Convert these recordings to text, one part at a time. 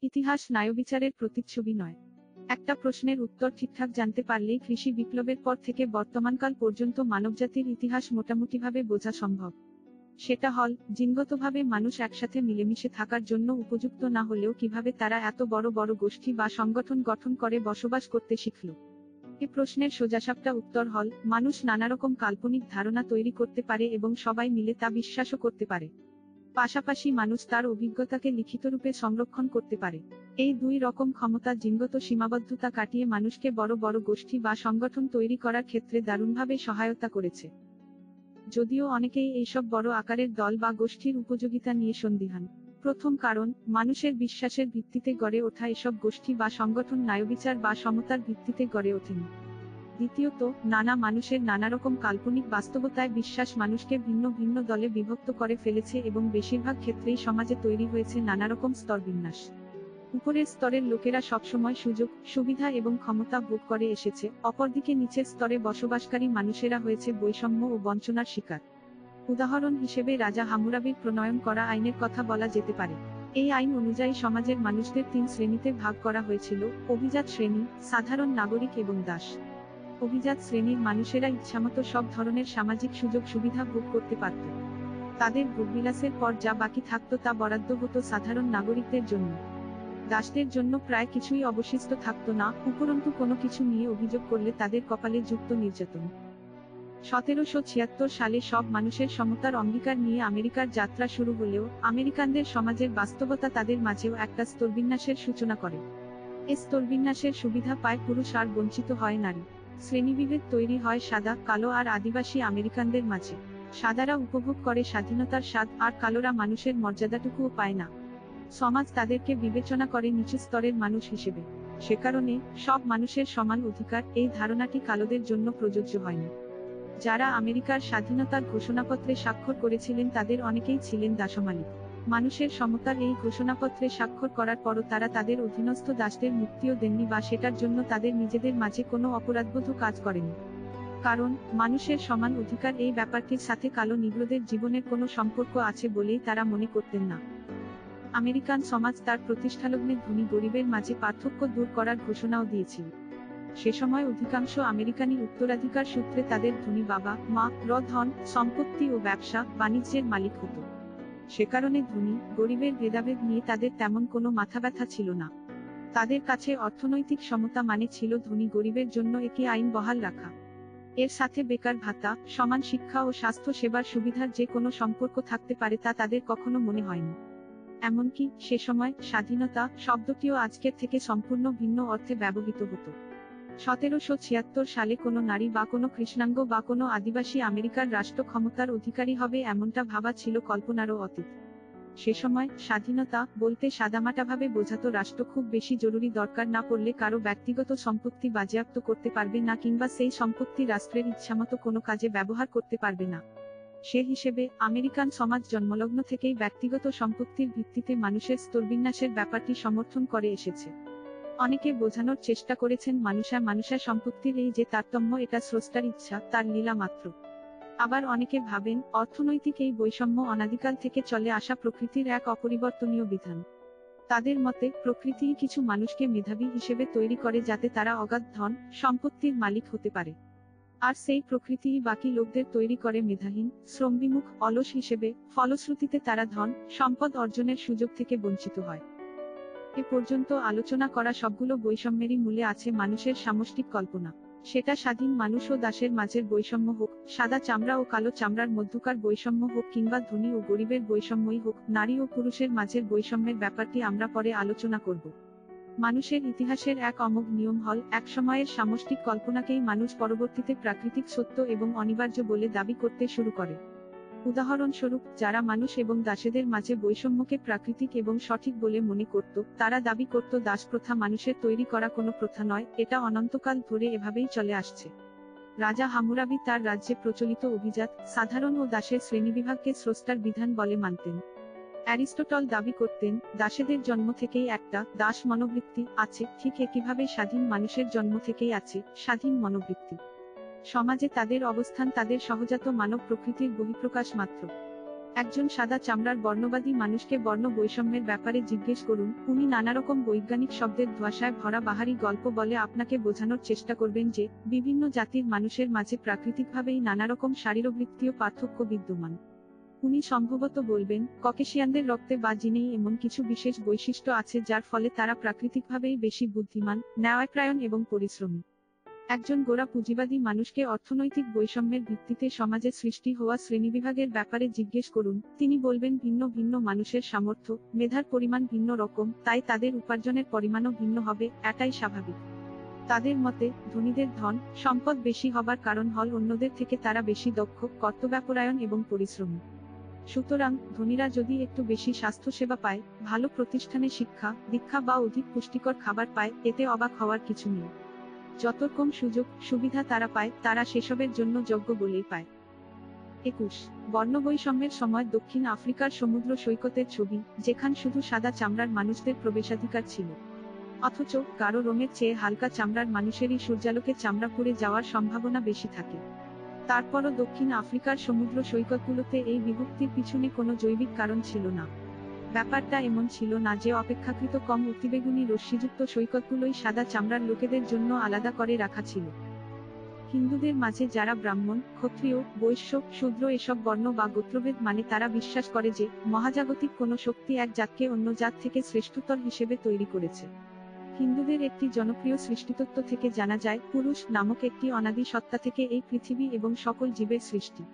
ইতিহাস ন্যায়বিচারের প্রতিচ্ছবি নয়। একটা প্রশ্নের উত্তর ঠিকঠাক জানতে পারলেই কৃষি বিপ্লবের পর থেকে বর্তমানকাল পর্যন্ত মানবজাতির ইতিহাস মোটামুটিভাবে বোঝা সম্ভব। সেটা হল, জিনগতভাবে মানুষ একসাথে মিলেমিশে থাকার জন্য উপযুক্ত না হলেও কিভাবে তারা এত বড় বড় গোষ্ঠী বা সংগঠন গঠন করে বসবাস করতে শিখল। এ প্রশ্নের সোজাসাপটা উত্তর হল, মানুষ নানারকম কাল্পনিক ধারণা তৈরি করতে পারে এবং সবাই মিলে তা বিশ্বাসও করতে পারে। পাশাপাশি মানুষ তার অভিজ্ঞতাকে লিখিত রূপে সংরক্ষণ করতে পারে। এই দুই রকম ক্ষমতা জিনগত সীমাবদ্ধতা কাটিয়ে মানুষকে বড় বড় গোষ্ঠী বা সংগঠন তৈরি করার ক্ষেত্রে দারুণভাবে সহায়তা করেছে। যদিও অনেকেই এইসব বড় আকারের দল বা গোষ্ঠীর উপযোগিতা নিয়ে সন্দিহান। প্রথম কারণ, মানুষের বিশ্বাসের ভিত্তিতে গড়ে ওঠা এসব গোষ্ঠী বা সংগঠন ন্যায়বিচার বা সমতার ভিত্তিতে গড়ে ওঠেনি। দ্বিতীয়ত, নানা মানুষের নানারকম কাল্পনিক বাস্তবতায় বিশ্বাস মানুষকে ভিন্ন ভিন্ন দলে বিভক্ত করে ফেলেছে এবং বেশিরভাগ ক্ষেত্রেই সমাজে তৈরি হয়েছে নানারকম স্তরবিন্যাস। উপরের স্তরের লোকেরা সবসময় সুযোগ, সুবিধা এবং ক্ষমতা ভোগ করে এসেছে, অপরদিকে নিচের স্তরে বসবাসকারী মানুষেরা হয়েছে বৈষম্য ও বঞ্চনার শিকার। উদাহরণ হিসেবে রাজা হামুরাবির প্রণয়ন করা আইনের কথা বলা যেতে পারে। এই আইন অনুযায়ী সমাজের মানুষদের 3 শ্রেণীতে ভাগ করা হয়েছিল: অভিজাত শ্রেণী, সাধারণ নাগরিক এবং দাস। অভিজাত শ্রেণীর মানুষেরা ইচ্ছামতো সব ধরনের সামাজিক সুযোগ সুবিধা ভোগ করতে পারত। তাদের ভোগবিলাসের পর যা বাকি থাকত তা বরাদ্দ হতো সাধারণ নাগরিকদের জন্য। দাসদের জন্য প্রায় কিছুই অবশিষ্ট থাকতো না, উপরন্তু কোনো কিছু নিয়ে অভিযোগ করলে তাদের কপালে যুক্ত নির্যাতন। 1776 সালে সব মানুষের সমতার অঙ্গীকার নিয়ে আমেরিকার যাত্রা শুরু হলেও আমেরিকানদের সমাজের বাস্তবতা তাদের মাঝেও একটা স্তরবিন্যাসের সূচনা করে। এই স্তরবিন্যাসের সুবিধা পায় পুরুষ আর বঞ্চিত হয় নারী। শ্রেণীবিভেদ তৈরি হয় সাদা, কালো আর আদিবাসী আমেরিকানদের মাঝে। সাদারা উপভোগ করে স্বাধীনতার স্বাদ, আর কালোরা মানুষের মর্যাদাটুকুও পায় না। সমাজ তাদেরকে বিবেচনা করে নিচু স্তরের মানুষ হিসেবে। সে কারণে সব মানুষের সমান অধিকার, এই ধারণাটি কালোদের জন্য প্রযোজ্য হয়নি। যারা আমেরিকার স্বাধীনতার ঘোষণাপত্রে স্বাক্ষর করেছিলেন তাদের অনেকেই ছিলেন দাসমালিক। মানুষের সমতার এই ঘোষণাপত্রে স্বাক্ষর করার পরও তারা তাদের অধীনস্থ দাসদের মুক্তিও দেননি বা সেটার জন্য তাদের নিজেদের মাঝে কোনো অপরাধবোধ কাজ করেনি। কারণ, মানুষের সমান অধিকার এই ব্যাপারটির সাথে কালো নিগ্রোদের জীবনের কোনো সম্পর্ক আছে বলেই তারা মনে করতেন না। আমেরিকান সমাজ তার প্রতিষ্ঠালগ্নে ধনী গরিবের মাঝে পার্থক্য দূর করার ঘোষণাও দিয়েছিল। সে সময় অধিকাংশ আমেরিকানি উত্তরাধিকার সূত্রে তাদের ধনী বাবা মা ধন সম্পত্তি ও ব্যবসা বাণিজ্যের মালিক হতো। সে কারণে ধনী গরিবের ভেদাভেদ নিয়ে তাদের তেমন কোনো মাথাব্যথা ছিল না। তাদের কাছে অর্থনৈতিক সমতা মানে ছিল ধনী গরিবের জন্য একই আইন বহাল রাখা। এর সাথে বেকার ভাতা, সমান শিক্ষা ও স্বাস্থ্য সেবার সুবিধার যে কোনো সম্পর্ক থাকতে পারে তা তাদের কখনো মনে হয়নি। এমনকি সে সময় স্বাধীনতা শব্দটিও আজকের থেকে সম্পূর্ণ ভিন্ন অর্থে ব্যবহৃত হতো। 1776 সালে কোনো নারী বা কোনো কৃষ্ণাঙ্গ বা কোনো আদিবাসী আমেরিকার রাষ্ট্র ক্ষমতার অধিকারী হবে এমনটা ভাবা ছিল কল্পনারও অতীত। সে সময় স্বাধীনতা বলতে সাদামাটাভাবে বোঝাতো রাষ্ট্র খুব বেশি জরুরি দরকার না পড়লে কারো ব্যক্তিগত সম্পত্তি বাজেয়াপ্ত করতে পারবে না কিংবা সেই সম্পত্তি রাষ্ট্রের ইচ্ছামতো কোনো কাজে ব্যবহার করতে পারবে না। সে হিসেবে আমেরিকান সমাজ জন্মলগ্ন থেকেই ব্যক্তিগত সম্পত্তির ভিত্তিতে মানুষের স্তরবিন্যাসের ব্যাপারটি সমর্থন করে এসেছে। অনেকে বোঝানোর চেষ্টা করেছেন মানুষের সম্পত্তির এই যে তারতম্য এটা স্রষ্টার ইচ্ছা, তার লীলা মাত্র। আবার অনেকে ভাবেন অর্থনৈতিক এই বৈষম্য অনাদিকাল থেকে চলে আসা প্রকৃতির এক অপরিবর্তনীয় বিধান। তাদের মতে প্রকৃতিই কিছু মানুষকে মেধাবী হিসেবে তৈরি করে যাতে তারা অগাধ ধন সম্পত্তির মালিক হতে পারে। আর সেই প্রকৃতিই বাকি লোকদের তৈরি করে মেধাহীন, শ্রমবিমুখ, অলস হিসেবে, ফলশ্রুতিতে তারা ধন সম্পদ অর্জনের সুযোগ থেকে বঞ্চিত হয়। এ পর্যন্ত আলোচনা করা সবগুলো বৈষম্যেরই মূলে আছে মানুষের সামষ্টিক কল্পনা। সেটা স্বাধীন মানুষ ও দাসের মাঝের বৈষম্য হোক, সাদা চামড়া ও কালো চামড়ার মধ্যকার বৈষম্য হোক কিংবা ধনী ও গরিবের বৈষম্যই হোক, নারী ও পুরুষের মাঝের বৈষম্যের ব্যাপারটি আমরা পরে আলোচনা করব। মানুষের ইতিহাসের এক অমোঘ নিয়ম হল, এক সময়ের সামষ্টিক কল্পনাকেই মানুষ পরবর্তীতে প্রাকৃতিক সত্য এবং অনিবার্য বলে দাবি করতে শুরু করে। উদাহরণস্বরূপ, যারা মানুষ এবং দাসেদের মাঝে বৈষম্যকে প্রাকৃতিক এবং সঠিক বলে মনে করত, তারা দাবি করত দাসপ্রথা মানুষের তৈরি করা কোনো প্রথা নয়, এটা অনন্তকাল ধরে এভাবেই চলে আসছে। রাজা হামুরাবি তার রাজ্যে প্রচলিত অভিজাত, সাধারণ ও দাসের শ্রেণীবিভাগকে স্রষ্টার বিধান বলে মানতেন। অ্যারিস্টটল দাবি করতেন, দাসেদের জন্ম থেকেই একটা দাস মনোবৃত্তি আছে, ঠিক একইভাবে স্বাধীন মানুষের জন্ম থেকেই আছে স্বাধীন মনোবৃত্তি। সমাজে তাদের অবস্থান তাদের সহজাত মানব প্রকৃতির বহিঃপ্রকাশ মাত্র। একজন সাদা চামড়ার বর্ণবাদী মানুষকে বর্ণ বৈষম্যের ব্যাপারে জিজ্ঞেস করুন, উনি নানারকম বৈজ্ঞানিক শব্দের ধোঁয়াশায় ভরা বাহারি গল্প বলে আপনাকে বোঝানোর চেষ্টা করবেন যে বিভিন্ন জাতির মানুষের মাঝে প্রাকৃতিকভাবেই নানারকম শারীরবৃত্তীয় পার্থক্য বিদ্যমান। উনি সম্ভবত বলবেন, ককেশিয়ানদের রক্তে বা জিনেই এমন কিছু বিশেষ বৈশিষ্ট্য আছে যার ফলে তারা প্রাকৃতিকভাবেই বেশি বুদ্ধিমান, ন্যায়পরায়ণ এবং পরিশ্রমী। একজন গোঁড়া পুঁজিবাদী মানুষকে অর্থনৈতিক বৈষম্যের ভিত্তিতে সমাজে সৃষ্টি হওয়া শ্রেণীবিভাগের ব্যাপারে জিজ্ঞেস করুন, তিনি বলবেন ভিন্ন ভিন্ন মানুষের সামর্থ্য, মেধার পরিমাণ ভিন্ন রকম, তাই তাদের উপার্জনের পরিমাণও ভিন্ন হবে, এটাই স্বাভাবিক। তাদের মতে, ধনীদের ধন, সম্পদ বেশি হবার কারণ হল অন্যদের থেকে তারা বেশি দক্ষ, কর্তব্যপরায়ণ এবং পরিশ্রমী। সুতরাং, ধনীরা যদি একটু বেশি স্বাস্থ্যসেবা পায়, ভালো প্রতিষ্ঠানে শিক্ষা, দীক্ষা বা অধিক পুষ্টিকর খাবার পায়, এতে অবাক হওয়ার কিছু নেই। যত কম সুযোগ, সুবিধা তারা পায়, তারা সেসবের জন্য যোগ্য বলেই পায়। 21 বর্ণবৈষম্যের সময় দক্ষিণ আফ্রিকার সমুদ্র সৈকতের ছবি, যেখান শুধু সাদা চামড়ার মানুষদের প্রবেশাধিকার ছিল। অথচ, গাঢ় রঙের চেয়ে হালকা চামড়ার মানুষেরই সূর্যালোকে চামড়া পুড়ে যাওয়ার সম্ভাবনা বেশি থাকে। তারপরও দক্ষিণ আফ্রিকার সমুদ্র সৈকতগুলোতে এই বিভক্তির পিছনে কোনো জৈবিক কারণ ছিল না। ব্যাপারটা এমন ছিল না যে অপেক্ষাকৃত কম অতিবেগুনি রশ্মিযুক্ত সৈকতগুলোই সাদা চামড়ার লোকেদের জন্য আলাদা করে রাখা ছিল। হিন্দুদের মাঝে যারা ব্রাহ্মণ, ক্ষত্রিয়, বৈশ্য, শূদ্র এসব বর্ণ বা গোত্রভেদ মানে তারা বিশ্বাস করে যে মহাজাগতিক কোনো শক্তি এক জাতকে অন্য জাত থেকে শ্রেষ্ঠতর হিসেবে তৈরি করেছে। হিন্দুদের একটি জনপ্রিয় সৃষ্টিতত্ত্ব থেকে জানা যায়, পুরুষ নামক একটি অনাদি সত্তা থেকে এই পৃথিবী এবং সকল জীবের সৃষ্টি।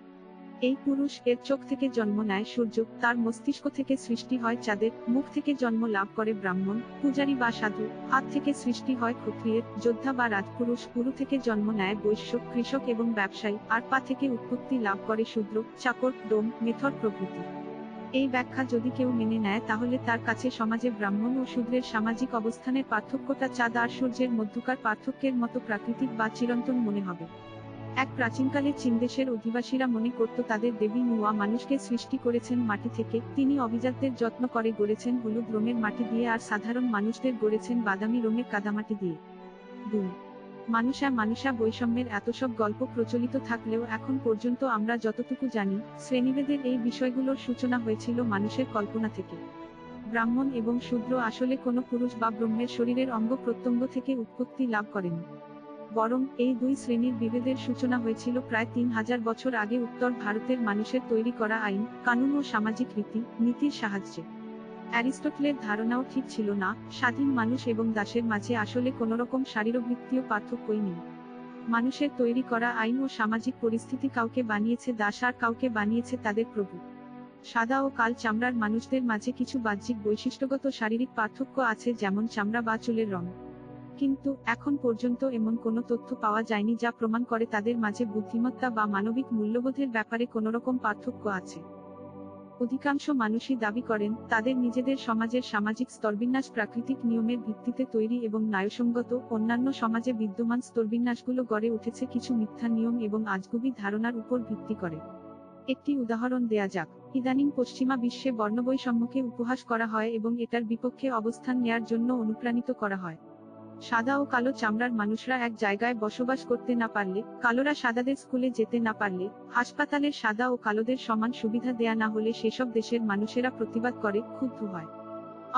এই পুরুষ, এর চোখ থেকে জন্ম নেয় সূর্য, তার মস্তিষ্ক থেকে সৃষ্টি হয় চাঁদের, মুখ থেকে জন্ম লাভ করে ব্রাহ্মণ, পূজারী বা সাধু, হাত থেকে সৃষ্টি হয় ক্ষত্রিয়ের, যোদ্ধা বা রাজপুরুষ, উরু থেকে জন্ম নেয় বৈশ্য, কৃষক এবং ব্যবসায়ী, আর পা থেকে উৎপত্তি লাভ করে শূদ্র, চাকর, ডোম, মেথর প্রভৃতি। এই ব্যাখ্যা যদি কেউ মেনে নেয় তাহলে তার কাছে সমাজে ব্রাহ্মণ ও শূদ্রের সামাজিক অবস্থানের পার্থক্যটা চাঁদ আর সূর্যের মধ্যকার পার্থক্যের মতো প্রাকৃতিক বা চিরন্তন মনে হবে। এক প্রাচীনকালে চীনদেশের অধিবাসীরা মনে করত তাদের দেবী নুয়া মানুষকে সৃষ্টি করেছেন মাটি থেকে, তিনি অভিজাতদের যত্ন করে গড়েছেন হলুদ রঙের মাটি দিয়ে আর সাধারণ মানুষদের গড়েছেন বাদামি রঙের কাদামাটি দিয়ে। 2 মানুষা মানুষা বৈষম্যের এত সব গল্প প্রচলিত থাকলেও এখন পর্যন্ত আমরা যতটুকু জানি, শ্রেণীভেদের এই বিষয়গুলোর সূচনা হয়েছিল মানুষের কল্পনা থেকে। ব্রাহ্মণ এবং শূদ্র আসলে কোনো পুরুষ বা ব্রহ্মের শরীরের অঙ্গ প্রত্যঙ্গ থেকে উৎপত্তি লাভ করেনি। বরং, এই দুই শ্রেণীর বিভেদের সূচনা হয়েছিল প্রায় 3000 বছর আগে উত্তর ভারতের মানুষের তৈরি করা আইন, কানুন ও সামাজিক রীতি নীতির সাহায্যে। অ্যারিস্টটলের ধারণাও ঠিক ছিল না, স্বাধীন মানুষ এবং দাসের মাঝে আসলে কোনোরকম শারীরবৃত্তীয় পার্থক্যই নেই। মানুষের তৈরি করা আইন ও সামাজিক পরিস্থিতি কাউকে বানিয়েছে দাস আর কাউকে বানিয়েছে তাদের প্রভু। সাদা ও কাল চামড়ার মানুষদের মাঝে কিছু বাহ্যিক বৈশিষ্ট্যগত শারীরিক পার্থক্য আছে, যেমন চামড়া বা চুলের রং। কিন্তু এখন পর্যন্ত এমন কোনো তথ্য পাওয়া যায়নি যা প্রমাণ করে তাদের মাঝে বুদ্ধিমত্তা বা মানবিক মূল্যবোধের ব্যাপারে কোনোরকম পার্থক্য আছে। অধিকাংশ মানুষই দাবি করেন, তাদের নিজেদের সমাজের সামাজিক স্তরবিন্যাস প্রাকৃতিক নিয়মের ভিত্তিতে তৈরি এবং ন্যায়সঙ্গত। অন্যান্য সমাজে বিদ্যমান স্তরবিন্যাসগুলো গড়ে উঠেছে কিছু মিথ্যা নিয়ম এবং আজগুবি ধারণার উপর ভিত্তি করে। একটি উদাহরণ দেয়া যাক। ইদানিং পশ্চিমা বিশ্বে বর্ণবৈষম্যকে উপহাস করা হয় এবং এটার বিপক্ষে অবস্থান নেয়ার জন্য অনুপ্রাণিত করা হয়। সাদা ও কালো চামড়ার মানুষরা এক জায়গায় বসবাস করতে না পারলে, কালোরা সাদাদের স্কুলে যেতে না পারলে, হাসপাতালের সাদা ও কালোদের সমান সুবিধা দেয়া না হলে সেসব দেশের মানুষেরা প্রতিবাদ করে, ক্ষুব্ধ হয়।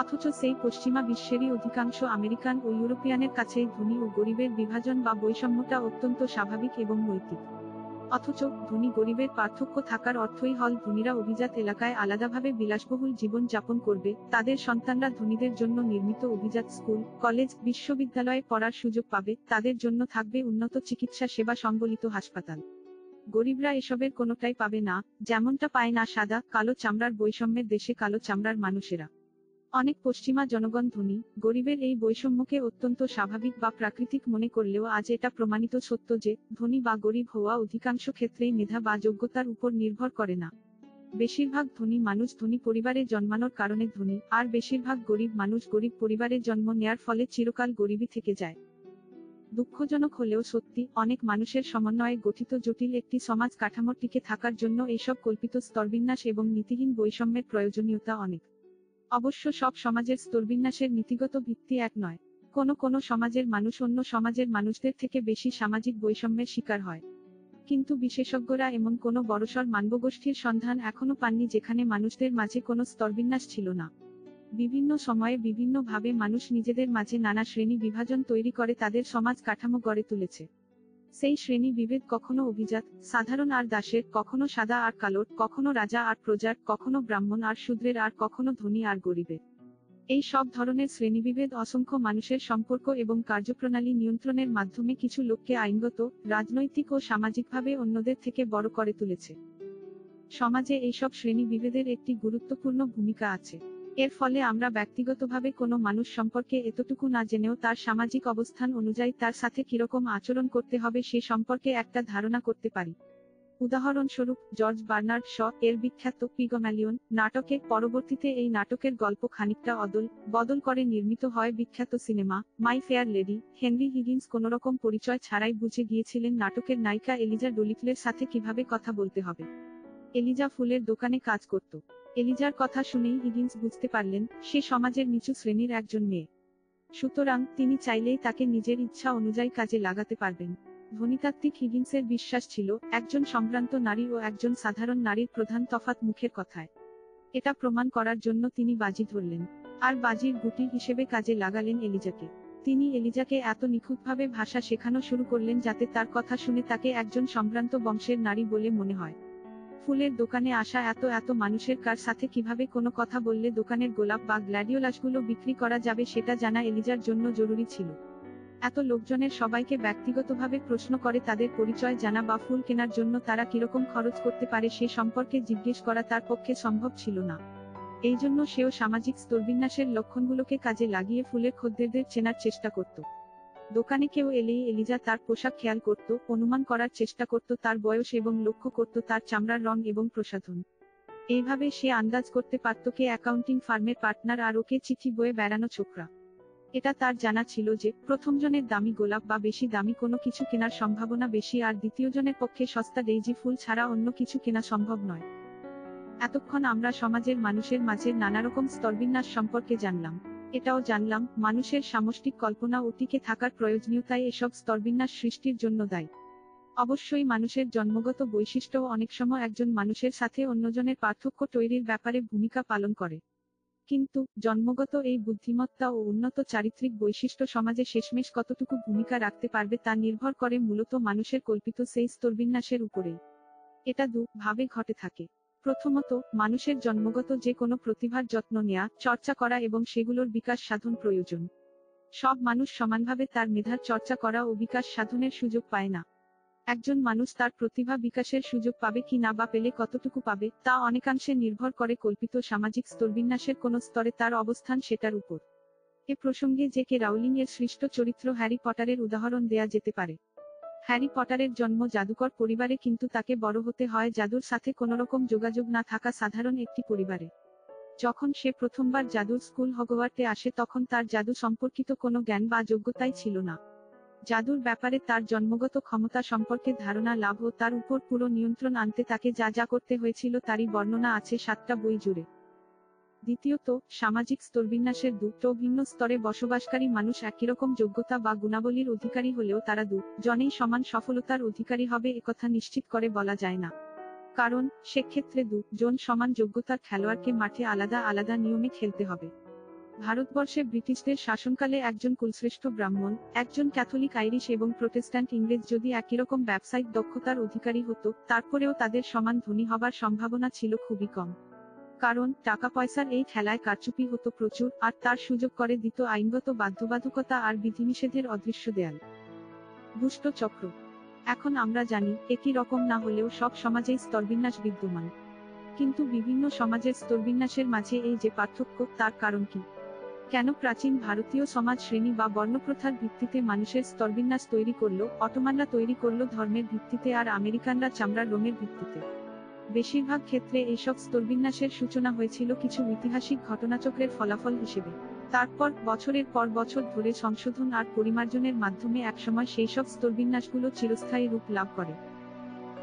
অথচ সেই পশ্চিমা বিশ্বেরই অধিকাংশ আমেরিকান ও ইউরোপিয়ানের কাছেই ধনী ও গরিবের বিভাজন বা বৈষম্যটা অত্যন্ত স্বাভাবিক এবং নৈতিক। অথচ, ধনী গরিবের পার্থক্য থাকার অর্থই হল ধনীরা অভিজাত এলাকায় আলাদাভাবে বিলাসবহুল জীবন যাপন করবে, তাদের সন্তানরা ধনীদের জন্য নির্মিত অভিজাত স্কুল, কলেজ, বিশ্ববিদ্যালয়ে পড়ার সুযোগ পাবে, তাদের জন্য থাকবে উন্নত চিকিৎসা সেবা সংবলিত হাসপাতাল। গরিবরা এসবের কোনোটাই পাবে না, যেমনটা পায় না সাদা, কালো চামড়ার বৈষম্যের দেশে কালো চামড়ার মানুষেরা। অনেক পশ্চিমা জনগণ ধনী, গরিবের এই বৈষম্যকে অত্যন্ত স্বাভাবিক বা প্রাকৃতিক মনে করলেও আজ এটা প্রমাণিত সত্য যে, ধনী বা গরিব হওয়া অধিকাংশ ক্ষেত্রেই মেধা বা যোগ্যতার উপর নির্ভর করে না। বেশিরভাগ ধনী মানুষ ধনী পরিবারে জন্মানোর কারণে ধনী, আর বেশিরভাগ গরিব মানুষ গরিব পরিবারে জন্ম নেয়ার ফলে চিরকাল গরিবই থেকে যায়। দুঃখজনক হলেও সত্যি, অনেক মানুষের সমন্বয়ে গঠিত জটিল একটি সমাজ কাঠামো টিকে থাকার জন্য এইসব কল্পিত স্তরবিন্যাস এবং নীতিহীন বৈষম্যের প্রয়োজনীয়তা অনেক। অবশ্য সব সমাজের স্তরবিন্যাসের নীতিগত ভিত্তি এক নয়। কোনো কোনো সমাজের মানুষ অন্য সমাজের মানুষদের থেকে বেশি সামাজিক বৈষম্যের শিকার হয়। কিন্তু বিশেষজ্ঞরা এমন কোনো বড়সড় মানবগোষ্ঠীর সন্ধান এখনো পাননি যেখানে মানুষদের মাঝে কোনো স্তরবিন্যাস ছিল না। বিভিন্ন সময়ে বিভিন্নভাবে মানুষ নিজেদের মাঝে নানা শ্রেণী বিভাজন তৈরি করে তাদের সমাজ কাঠামো গড়ে তুলেছে। সেই শ্রেণী বিভেদ কখনো অভিজাত, সাধারণ আর দাসের, কখনো সাদা আর কালোর, কখনো রাজা আর প্রজার, কখনো ব্রাহ্মণ আর শূদ্রের আর কখনো ধনী আর গরিবের। এই সব ধরনের শ্রেণীবিভেদ অসংখ্য মানুষের সম্পর্ক এবং কার্যপ্রণালী নিয়ন্ত্রণের মাধ্যমে কিছু লোককে আইনগত, রাজনৈতিক ও সামাজিকভাবে অন্যদের থেকে বড় করে তুলেছে। সমাজে এইসব শ্রেণী বিভেদের একটি গুরুত্বপূর্ণ ভূমিকা আছে। এর ফলে আমরা ব্যক্তিগতভাবে কোনো মানুষ সম্পর্কে এতটুকু না জেনেও তার সামাজিক অবস্থান অনুযায়ী তার সাথে কিরকম আচরণ করতে হবে সে সম্পর্কে একটা ধারণা করতে পারি। উদাহরণস্বরূপ জর্জ বার্নার্ড শ এর বিখ্যাত পিগম্যালিয়ন নাটকে পরবর্তীতে এই নাটকের গল্প খানিকটা অদল বদল করে নির্মিত হয় বিখ্যাত সিনেমা মাই ফেয়ার লেডি। হেনরি হিগিন্স কোনোরকম পরিচয় ছাড়াই বুঝে গিয়েছিলেন নাটকের নায়িকা এলিজা ডোলিটলের সাথে কিভাবে কথা বলতে হবে। এলিজা ফুলের দোকানে কাজ করত। এলিজার কথা শুনেই হিগিন্স বুঝতে পারলেন সে সমাজের নিচু শ্রেণীর একজন মেয়ে। সুতরাং তিনি চাইলেই তাকে নিজের ইচ্ছা অনুযায়ী কাজে লাগাতে পারবেন। ধনীতাত্ত্বিক হিগিন্সের বিশ্বাস ছিল একজন সম্ভ্রান্ত নারী ও একজন সাধারণ নারীর প্রধান তফাৎ মুখের কথায়। এটা প্রমাণ করার জন্য তিনি বাজি ধরলেন, আর বাজির গুটি হিসেবে কাজে লাগালেন এলিজাকে। তিনি এলিজাকে এত নিখুঁতভাবে ভাষা শেখানো শুরু করলেন যাতে তার কথা শুনে তাকে একজন সম্ভ্রান্ত বংশের নারী বলে মনে হয়। ফুলের দোকানে আসা এত এত মানুষের কার সাথে কিভাবে কোনো কথা বললে দোকানের গোলাপ বা গ্ল্যাডিওলাসগুলো বিক্রি করা যাবে সেটা জানা এলিজার জন্য জরুরি ছিল। এত লোকজনের সবাইকে ব্যক্তিগতভাবে প্রশ্ন করে তাদের পরিচয় জানা বা ফুল কেনার জন্য তারা কিরকম খরচ করতে পারে সে সম্পর্কে জিজ্ঞেস করা তার পক্ষে সম্ভব ছিল না। এই জন্য সেও সামাজিক স্তরবিন্যাসের লক্ষণগুলোকে কাজে লাগিয়ে ফুলের খদ্দেরদের চেনার চেষ্টা করত। দোকানে কেউ এলেই এলিজা তার পোশাক খেয়াল করত, অনুমান করার চেষ্টা করত তার বয়স এবং লক্ষ্য করত তার চামড়ার রং এবং প্রসাধন। এইভাবে সে আন্দাজ করতে পারত কে অ্যাকাউন্টিং ফার্মের পার্টনার আর ওকে চিঠি বয়ে বেড়ানো ছোকরা। এটা তার জানা ছিল যে প্রথমজনের দামি গোলাপ বা বেশি দামি কোনো কিছু কেনার সম্ভাবনা বেশি আর দ্বিতীয়জনের পক্ষে সস্তা ডেইজি ফুল ছাড়া অন্য কিছু কেনা সম্ভব নয়। এতক্ষণ আমরা সমাজের মানুষের মাঝের নানারকম স্তরবিন্যাস সম্পর্কে জানলাম। এটাও জানলাম মানুষের সামষ্টিক কল্পনা ও টিকে থাকার প্রয়োজনীয়তাই এসব স্তরবিন্যাস সৃষ্টির জন্য দায়ী। অবশ্যই মানুষের জন্মগত বৈশিষ্ট্যও অনেক সময় একজন মানুষের সাথে অন্যজনের পার্থক্য তৈরির ব্যাপারে ভূমিকা পালন করে। কিন্তু জন্মগত এই বুদ্ধিমত্তা ও উন্নত চারিত্রিক বৈশিষ্ট্য সমাজে শেষমেশ কতটুকু ভূমিকা রাখতে পারবে তা নির্ভর করে মূলত মানুষের কল্পিত সেই স্তরবিন্যাসের উপরেই। এটা ভাবে ঘটে থাকে। প্রথমত, মানুষের জন্মগত যে কোনো প্রতিভার যত্ন নেয়া, চর্চা করা এবং সেগুলোর বিকাশ সাধন প্রয়োজন। সব মানুষ সমানভাবে তার মেধার চর্চা করা ও বিকাশ সাধনের সুযোগ পায় না। একজন মানুষ তার প্রতিভা বিকাশের সুযোগ পাবে কি না বা পেলে কতটুকু পাবে তা অনেকাংশে নির্ভর করে কল্পিত সামাজিক স্তরবিন্যাসের কোন স্তরে তার অবস্থান সেটার উপর। এ প্রসঙ্গে জে কে রাউলিং এর সৃষ্ট চরিত্র হ্যারি পটারের উদাহরণ দেয়া যেতে পারে। হ্যারি পটারের জন্ম জাদুকর পরিবারে, কিন্তু তাকে বড় হতে হয় জাদুর সাথে কোনোরকম যোগাযোগ না থাকা সাধারণ একটি পরিবারে। যখন সে প্রথমবার জাদুর স্কুল হগওয়ার্টে আসে তখন তার জাদু সম্পর্কিত কোনো জ্ঞান বা যোগ্যতাই ছিল না। জাদুর ব্যাপারে তার জন্মগত ক্ষমতা সম্পর্কে ধারণা লাভ ও তার উপর পুরো নিয়ন্ত্রণ আনতে তাকে যা যা করতে হয়েছিল তারই বর্ণনা আছে 7টা বই জুড়ে। দ্বিতীয়ত, সামাজিক স্তরবিন্যাসের দুটো ভিন্ন স্তরে বসবাসকারী মানুষ একইরকম যোগ্যতা বা গুণাবলীর অধিকারী হলেও তারা জনেই সমান সফলতার অধিকারী হবে একথা নিশ্চিত করে বলা যায় না। কারণ সেক্ষেত্রে জন সমান যোগ্যতার খেলোয়াড়কে মাঠে আলাদা আলাদা নিয়মে খেলতে হবে। ভারতবর্ষে ব্রিটিশদের শাসনকালে একজন কুলশ্রেষ্ঠ ব্রাহ্মণ, একজন ক্যাথলিক আইরিশ এবং প্রোটেস্ট্যান্ট ইংরেজ যদি একইরকম ব্যবসায়িক দক্ষতার অধিকারী হতো, তারপরেও তাদের সমান ধনী হবার সম্ভাবনা ছিল খুবই কম। কারণ টাকা পয়সার এই খেলায় কারচুপি হতো প্রচুর, আর তার সুযোগ করে দিত আইনগত বাধ্যবাধকতা আর বিধিনিষেধের অদৃশ্য দেয়াল। দুষ্ট চক্র। এখন আমরা জানি একই রকম না হলেও সব সমাজেই স্তরবিন্যাস বিদ্যমান। কিন্তু বিভিন্ন সমাজের স্তরবিন্যাসের মাঝে এই যে পার্থক্য, তার কারণ কি? কেন প্রাচীন ভারতীয় সমাজ শ্রেণী বা বর্ণপ্রথার ভিত্তিতে মানুষের স্তরবিন্যাস তৈরি করলো, অটোমানরা তৈরি করলো ধর্মের ভিত্তিতে আর আমেরিকানরা চামড়ার রঙের ভিত্তিতে? বেশিরভাগ ক্ষেত্রে এইসব স্তরবিন্যাসের সূচনা হয়েছিল কিছু ঐতিহাসিক ঘটনাচক্রের ফলাফল হিসেবে। তারপর বছরের পর বছর ধরে সংশোধন আর পরিমার্জনের মাধ্যমে একসময় সেই সব স্তরবিন্যাসগুলো চিরস্থায়ী রূপ লাভ করে।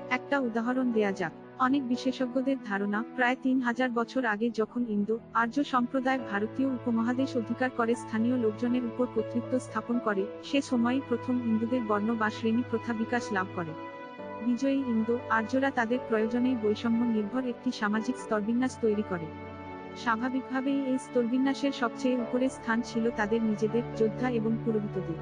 একটা উদাহরণ দেয়া যাক। অনেক বিশেষজ্ঞদের ধারণা প্রায় 3000 বছর আগে যখন ইন্দো আর্য সম্প্রদায় ভারতীয় উপমহাদেশ অধিকার করে স্থানীয় লোকজনের উপর কর্তৃত্ব স্থাপন করে, সে সময়ই প্রথম হিন্দুদের বর্ণ বা শ্রেণী প্রথা বিকাশ লাভ করে। বিজয়ী ইন্দো আর্যরা তাদের প্রয়োজনেই বৈষম্য নির্ভর একটি সামাজিক স্তরবিন্যাস তৈরি করে। স্বাভাবিকভাবেই এই স্তরবিন্যাসের সবচেয়ে উপরে স্থান ছিল তাদের নিজেদের, যোদ্ধা এবং পুরোহিতদের।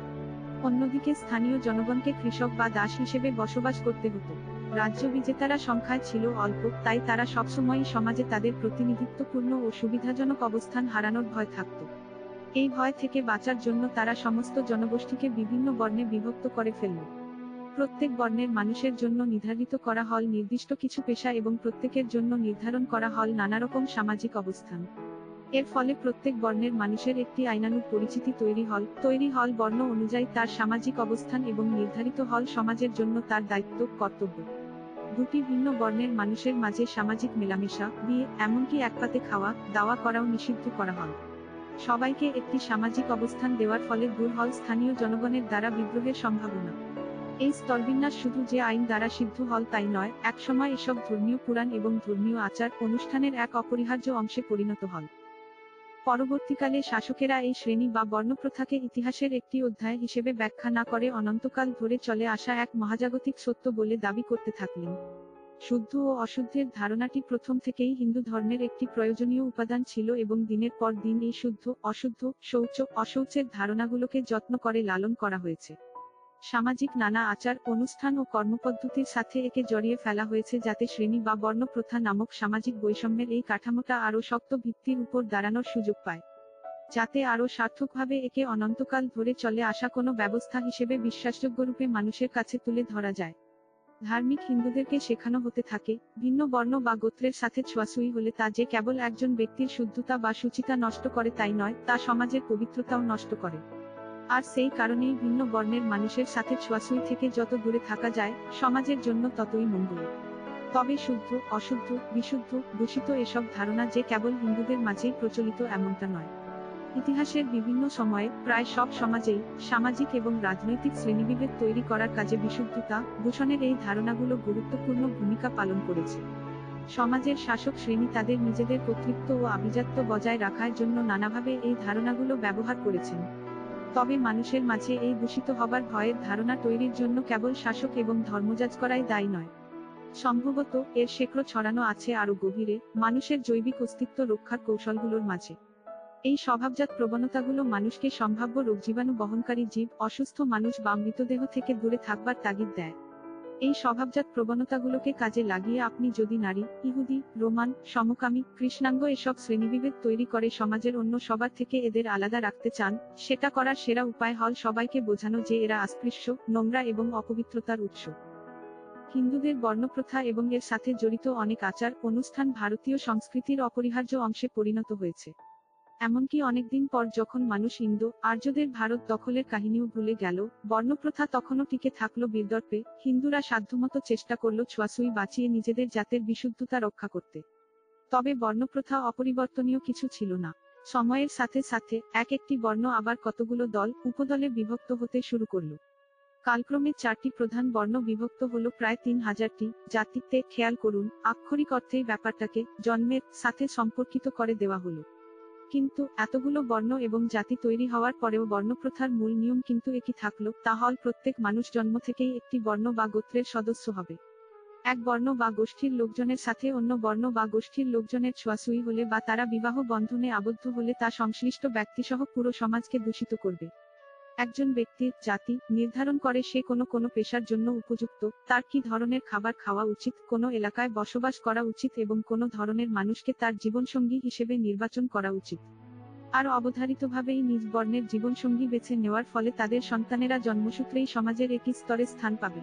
অন্যদিকে স্থানীয় জনগণকে কৃষক বা দাস হিসেবে বসবাস করতে হতো। রাজ্য বিজেতারা সংখ্যায় ছিল অল্প, তাই তারা সবসময়ই সমাজে তাদের প্রতিনিধিত্বপূর্ণ ও সুবিধাজনক অবস্থান হারানোর ভয় থাকত। এই ভয় থেকে বাঁচার জন্য তারা সমস্ত জনগোষ্ঠীকে বিভিন্ন বর্ণে বিভক্ত করে ফেলল। প্রত্যেক বর্ণের মানুষের জন্য নির্ধারিত করা হল নির্দিষ্ট কিছু পেশা এবং প্রত্যেকের জন্য নির্ধারণ করা হল নানারকম সামাজিক অবস্থান। এর ফলে প্রত্যেক বর্ণের মানুষের একটি আইনানুগ পরিচিতি তৈরি হল বর্ণ অনুযায়ী তার সামাজিক অবস্থান এবং নির্ধারিত হল সমাজের জন্য তার দায়িত্ব, কর্তব্য। দুটি ভিন্ন বর্ণের মানুষের মাঝে সামাজিক মেলামেশা, বিয়ে, এমনকি একপাতে খাওয়া দাওয়া করাও নিষিদ্ধ করা হল। সবাইকে একটি সামাজিক অবস্থান দেওয়ার ফলে দূর হল স্থানীয় জনগণের দ্বারা বিদ্রোহের সম্ভাবনা। এই স্তরবিন্যাস শুধু যে আইন দ্বারা সিদ্ধ হল তাই নয়, একসময় এসব ধর্মীয় পুরাণ এবং ধর্মীয় আচার অনুষ্ঠানের এক অপরিহার্য অংশে পরিণত হল। পরবর্তীকালে শাসকেরা এই শ্রেণী বা বর্ণপ্রথাকে ইতিহাসের একটি অধ্যায় হিসেবে ব্যাখ্যা না করে অনন্তকাল ধরে চলে আসা এক মহাজাগতিক সত্য বলে দাবি করতে থাকলেন। শুদ্ধ ও অশুদ্ধের ধারণাটি প্রথম থেকেই হিন্দু ধর্মের একটি প্রয়োজনীয় উপাদান ছিল এবং দিনের পর দিন এই শুদ্ধ, অশুদ্ধ, শৌচ, অশৌচের ধারণাগুলোকে যত্ন করে লালন করা হয়েছে। সামাজিক নানা আচার, অনুষ্ঠান ও কর্মপদ্ধতির সাথে একে জড়িয়ে ফেলা হয়েছে যাতে শ্রেণী বা বর্ণ প্রথা নামক সামাজিক বৈষম্যের এই কাঠামোটা আরও শক্ত ভিত্তির উপর দাঁড়ানোর সুযোগ পায়। যাতে আরও সার্থকভাবে একে অনন্তকাল ধরে চলে আসা কোনো ব্যবস্থা হিসেবে বিশ্বাসযোগ্যরূপে মানুষের কাছে তুলে ধরা যায়। ধার্মিক হিন্দুদেরকে শেখানো হতে থাকে, ভিন্ন বর্ণ বা গোত্রের সাথে ছোঁয়াছুঁয়ি হলে তা যে কেবল একজন ব্যক্তির শুদ্ধতা বা শুচিতা নষ্ট করে তাই নয়, তা সমাজের পবিত্রতাও নষ্ট করে। আর সেই কারণেই ভিন্ন বর্ণের মানুষের সাথে ছোঁয়াছুঁয়ি থেকে যত দূরে থাকা যায়, সমাজের জন্য ততই মঙ্গল। তবে শুদ্ধ, অশুদ্ধ, বিশুদ্ধ, দূষিত এসব ধারণা যে কেবল হিন্দুদের মাঝেই প্রচলিত এমনটা নয়। ইতিহাসের বিভিন্ন সময়ে, প্রায় সব সমাজেই, সামাজিক এবং রাজনৈতিক শ্রেণীবিভেদ তৈরি করার কাজে বিশুদ্ধতা, দূষণের এই ধারণাগুলো গুরুত্বপূর্ণ ভূমিকা পালন করেছে। সমাজের শাসক শ্রেণী তাদের নিজেদের কর্তৃত্ব ও আভিজাত্য বজায় রাখার জন্য নানাভাবে এই ধারণাগুলো ব্যবহার করেছেন। তবে মানুষের মাঝে এই দূষিত হবার ভয়ের ধারণা তৈরির জন্য কেবল শাসক এবং ধর্মযাজ করাই দায়ী নয়। সম্ভবত এর শেকড় ছড়ানো আছে আরো গভীরে, মানুষের জৈবিক অস্তিত্ব রক্ষার কৌশলগুলোর মাঝে। এই স্বভাবজাত প্রবণতাগুলো মানুষকে সম্ভাব্য রোগজীবাণু বহনকারী জীব, অসুস্থ মানুষ বা মৃতদেহ থেকে দূরে থাকবার তাগিদ দেয়। এই স্বভাবজাত প্রবণতাগুলোকে কাজে লাগিয়ে আপনি যদি নারী, ইহুদি, রোমান, সমকামী, কৃষ্ণাঙ্গ এসব শ্রেণীবিভেদ তৈরি করে সমাজের অন্য সবার থেকে এদের আলাদা রাখতে চান, সেটা করার সেরা উপায় হল সবাইকে বোঝানো যে এরা অস্পৃশ্য, নোংরা এবং অপবিত্রতার উৎস। হিন্দুদের বর্ণপ্রথা এবং এর সাথে জড়িত অনেক আচার, অনুষ্ঠান ভারতীয় সংস্কৃতির অপরিহার্য অংশে পরিণত হয়েছে। এমনকি অনেকদিন পর যখন মানুষ ইন্দো আর্যদের ভারত দখলের কাহিনীও ভুলে গেল, বর্ণপ্রথা তখনও টিকে থাকলো বীরদর্পে। হিন্দুরা সাধ্যমতো চেষ্টা করল ছোঁয়াছুঁয়ি বাঁচিয়ে নিজেদের জাতের বিশুদ্ধতা রক্ষা করতে। তবে বর্ণপ্রথা অপরিবর্তনীয় কিছু ছিল না। সময়ের সাথে সাথে একটি বর্ণ আবার কতগুলো দল, উপদলে বিভক্ত হতে শুরু করল। কালক্রমে 4টি প্রধান বর্ণ বিভক্ত হলো প্রায় 3000টি জাতিতে। খেয়াল করুন, আক্ষরিক অর্থেই ব্যাপারটাকে জন্মের সাথে সম্পর্কিত করে দেওয়া হলো। কিন্তু এতগুলো বর্ণ এবং জাতি তৈরি হওয়ার পরেও বর্ণপ্রথার মূল নিয়ম কিন্তু একই থাকলো, তা হল প্রত্যেক মানুষ জন্ম থেকেই একটি বর্ণ বা গোত্রের সদস্য হবে। এক বর্ণ বা গোষ্ঠীর লোকজনের সাথে অন্য বর্ণ বা গোষ্ঠীর লোকজনের ছোঁয়াছুঁয়ি হলে বা তারা বিবাহ বন্ধনে আবদ্ধ হলে তা সংশ্লিষ্ট ব্যক্তিসহ পুরো সমাজকে দূষিত করবে। একজন ব্যক্তির জাতি নির্ধারণ করে সে কোনো পেশার জন্য উপযুক্ত, তার কি ধরনের খাবার খাওয়া উচিত, কোন এলাকায় বসবাস করা উচিত এবং কোন ধরনের মানুষকে তার জীবনসঙ্গী হিসেবে নির্বাচন করা উচিত। আর অবধারিতভাবেই নিজ বর্ণের জীবনসঙ্গী বেছে নেওয়ার ফলে তাদের সন্তানেরা জন্মসূত্রেই সমাজের একই স্তরে স্থান পাবে।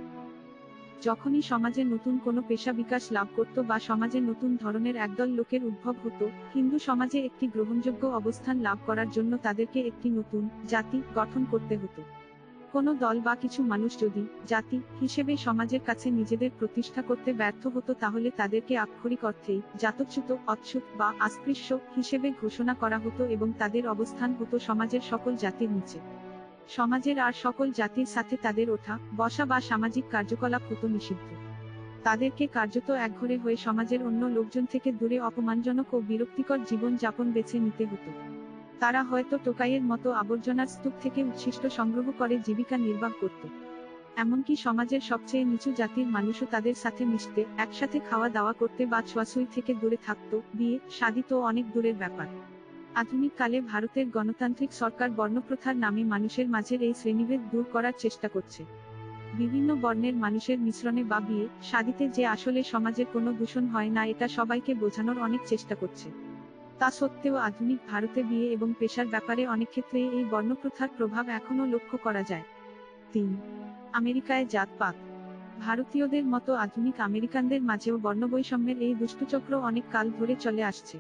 যখনই সমাজে নতুন কোনো পেশা বিকাশ লাভ করত বা সমাজে নতুন ধরনের একদল লোকের উদ্ভব হতো, হিন্দু সমাজে একটি গ্রহণযোগ্য অবস্থান লাভ করার জন্য তাদেরকে একটি নতুন জাতি গঠন করতে হতো। কোনো দল বা কিছু মানুষ যদি জাতি হিসেবে সমাজের কাছে নিজেদের প্রতিষ্ঠা করতে ব্যর্থ হতো তাহলে তাদেরকে আক্ষরিক অর্থেই জাতচ্যুত, অচ্যুত বা অস্পৃশ্য হিসেবে ঘোষণা করা হতো এবং তাদের অবস্থান হতো সমাজের সকল জাতির নিচে। সমাজের আর সকল জাতির সাথে তাদের ওঠা বসা বা সামাজিক কার্যকলাপ হতো নিষিদ্ধ। তাদেরকে কার্যত একঘরে হয়ে সমাজের অন্য লোকজন থেকে দূরে অপমানজনক ও বিরক্তিকর জীবন যাপন বেছে নিতে হতো। তারা হয়তো টোকাইয়ের মতো আবর্জনার স্তূপ থেকে উচ্ছিষ্ট সংগ্রহ করে জীবিকা নির্বাহ করত। এমনকি সমাজের সবচেয়ে নিচু জাতির মানুষও তাদের সাথে মিশতে, একসাথে খাওয়া দাওয়া করতে বা ছোঁয়াছুঁই থেকে দূরে থাকত। বিয়ে শাদী তো অনেক দূরের ব্যাপার। আধুনিক কালে ভারতের গণতান্ত্রিক সরকার বর্ণপ্রথার নামে মানুষের মাঝের এই শ্রেণীভেদ দূর করার চেষ্টা করছে। বিভিন্ন বর্ণের মানুষের মিশ্রণে বা বিয়ে শাদীতে যে আসলে সমাজের কোনো দূষণ হয় না, এটা সবাইকে বোঝানোর অনেক চেষ্টা করছে। তা সত্ত্বেও আধুনিক ভারতে বিয়ে এবং পেশার ব্যাপারে অনেক ক্ষেত্রে এই বর্ণপ্রথার প্রভাব এখনও লক্ষ্য করা যায়। ৩. আমেরিকায় জাতপাত। ভারতীয়দের মতো আধুনিক আমেরিকানদের মাঝেও বর্ণবৈষম্যের এই দুষ্টচক্র অনেক কাল ধরে চলে আসছে।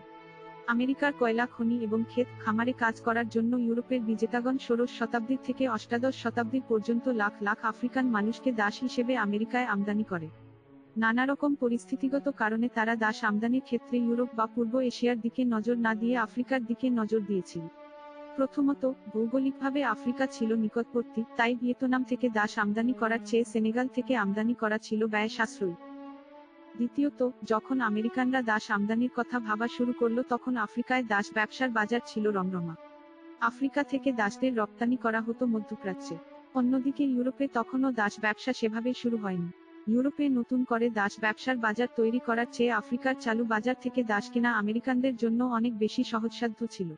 আমেরিকার কয়লা খনি এবং ক্ষেত খামারে কাজ করার জন্য ইউরোপের বিজেতাগণ ষোড়শ শতাব্দী থেকে অষ্টাদশ শতাব্দী পর্যন্ত লাখ লাখ আফ্রিকান মানুষকে দাস হিসেবে আমেরিকায় আমদানি করে। নানা রকম পরিস্থিতিগত কারণে তারা দাস আমদানির ক্ষেত্রে ইউরোপ বা পূর্ব এশিয়ার দিকে নজর না দিয়ে আফ্রিকার দিকে নজর দিয়েছিল। প্রথমত, ভৌগোলিকভাবে আফ্রিকা ছিল নিকটবর্তী, তাই ভিয়েতনাম থেকে দাস আমদানি করার চেয়ে সেনেগাল থেকে আমদানি করা ছিল ব্যয় সাশ্রয়ী। দ্বিতীয়ত, যখন আমেরিকানরা দাস আমদানির কথা ভাবা শুরু করলো তখন আফ্রিকায় দাস ব্যবসার বাজার ছিল রমরমা। আফ্রিকা থেকে দাসদের রপ্তানি করা হতো মধ্যপ্রাচ্যে। অন্যদিকে ইউরোপে তখনও দাস ব্যবসা সেভাবে শুরু হয়নি। ইউরোপে নতুন করে দাস ব্যবসার বাজার তৈরি করার চেয়ে আফ্রিকার চালু বাজার থেকে দাস কেনা আমেরিকানদের জন্য অনেক বেশি সহজসাধ্য ছিল।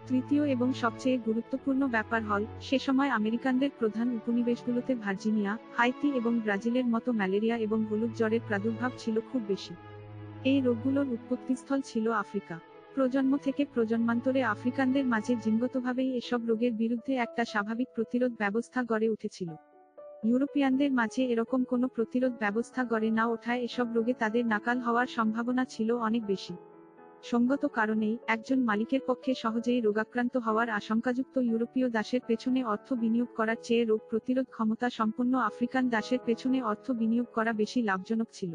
তৃতীয় এবং সবচেয়ে গুরুত্বপূর্ণ ব্যাপার হল, সে সময় আমেরিকানদের প্রধান উপনিবেশগুলোতে ভার্জিনিয়া, হাইতি এবং ব্রাজিলের মতো ম্যালেরিয়া এবং হলুদ জ্বরের প্রাদুর্ভাব ছিল খুব বেশি। এই রোগগুলোর উৎপত্তিস্থল ছিল আফ্রিকা। প্রজন্ম থেকে প্রজন্মান্তরে আফ্রিকানদের মাঝে জিনগতভাবেই এসব রোগের বিরুদ্ধে একটা স্বাভাবিক প্রতিরোধ ব্যবস্থা গড়ে উঠেছিল। ইউরোপিয়ানদের মাঝে এরকম কোনো প্রতিরোধ ব্যবস্থা গড়ে না ওঠায় এসব রোগে তাদের নাকাল হওয়ার সম্ভাবনা ছিল অনেক বেশি। সঙ্গত কারণেই একজন মালিকের পক্ষে সহজেই রোগাক্রান্ত হওয়ার আশঙ্কাযুক্ত ইউরোপীয় দাসের পেছনে অর্থ বিনিয়োগ করার চেয়ে রোগ প্রতিরোধ ক্ষমতা সম্পন্ন আফ্রিকান দাসের পেছনে অর্থ বিনিয়োগ করা বেশি লাভজনক ছিল।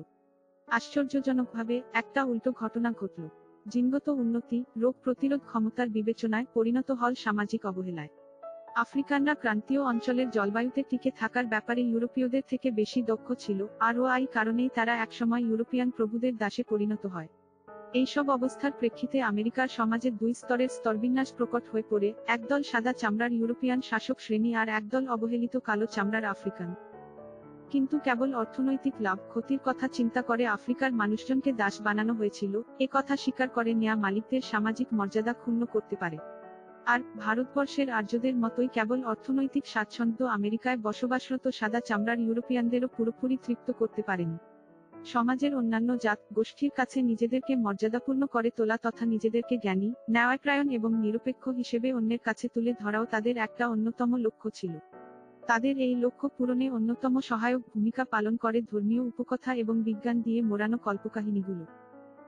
আশ্চর্যজনকভাবে, একটা উল্টো ঘটনা ঘটল। জিনগত উন্নতি, রোগ প্রতিরোধ ক্ষমতার বিবেচনায় পরিণত হল সামাজিক অবহেলায়। আফ্রিকানরা ক্রান্তীয় অঞ্চলের জলবায়ুতে টিকে থাকার ব্যাপারে ইউরোপীয়দের থেকে বেশি দক্ষ ছিল, আর এই কারণেই তারা একসময় ইউরোপিয়ান প্রভুদের দাসে পরিণত হয়। এইসব অবস্থার প্রেক্ষিতে আমেরিকার সমাজে দুই স্তরের স্তরবিন্যাস প্রকট হয়ে পড়ে, একদল সাদা চামড়ার ইউরোপিয়ান শাসক শ্রেণী আর একদল অবহেলিত কালো চামড়ার আফ্রিকান। কিন্তু কেবল অর্থনৈতিক লাভ ক্ষতির কথা চিন্তা করে আফ্রিকার মানুষজনকে দাস বানানো হয়েছিল, এ কথা স্বীকার করে নেয়া মালিকদের সামাজিক মর্যাদা ক্ষুণ্ণ করতে পারে। আর ভারতবর্ষের আর্যদের মতোই কেবল অর্থনৈতিক স্বাচ্ছন্দ্য আমেরিকায় বসবাসরত সাদা চামড়ার ইউরোপিয়ানদেরও পুরোপুরি তৃপ্ত করতে পারেনি। সমাজের অন্যান্য জাত গোষ্ঠীর কাছে নিজেদেরকে মর্যাদাপূর্ণ করে তোলা তথা নিজেদেরকে জ্ঞানী, ন্যায়পরায়ণ এবং নিরপেক্ষ হিসেবে অন্যের কাছে তুলে ধরাও তাদের একটা অন্যতম লক্ষ্য ছিল। তাদের এই লক্ষ্য পূরণে অন্যতম সহায়ক ভূমিকা পালন করে ধর্মীয় উপকথা এবং বিজ্ঞান দিয়ে মোড়ানো কল্পকাহিনীগুলো।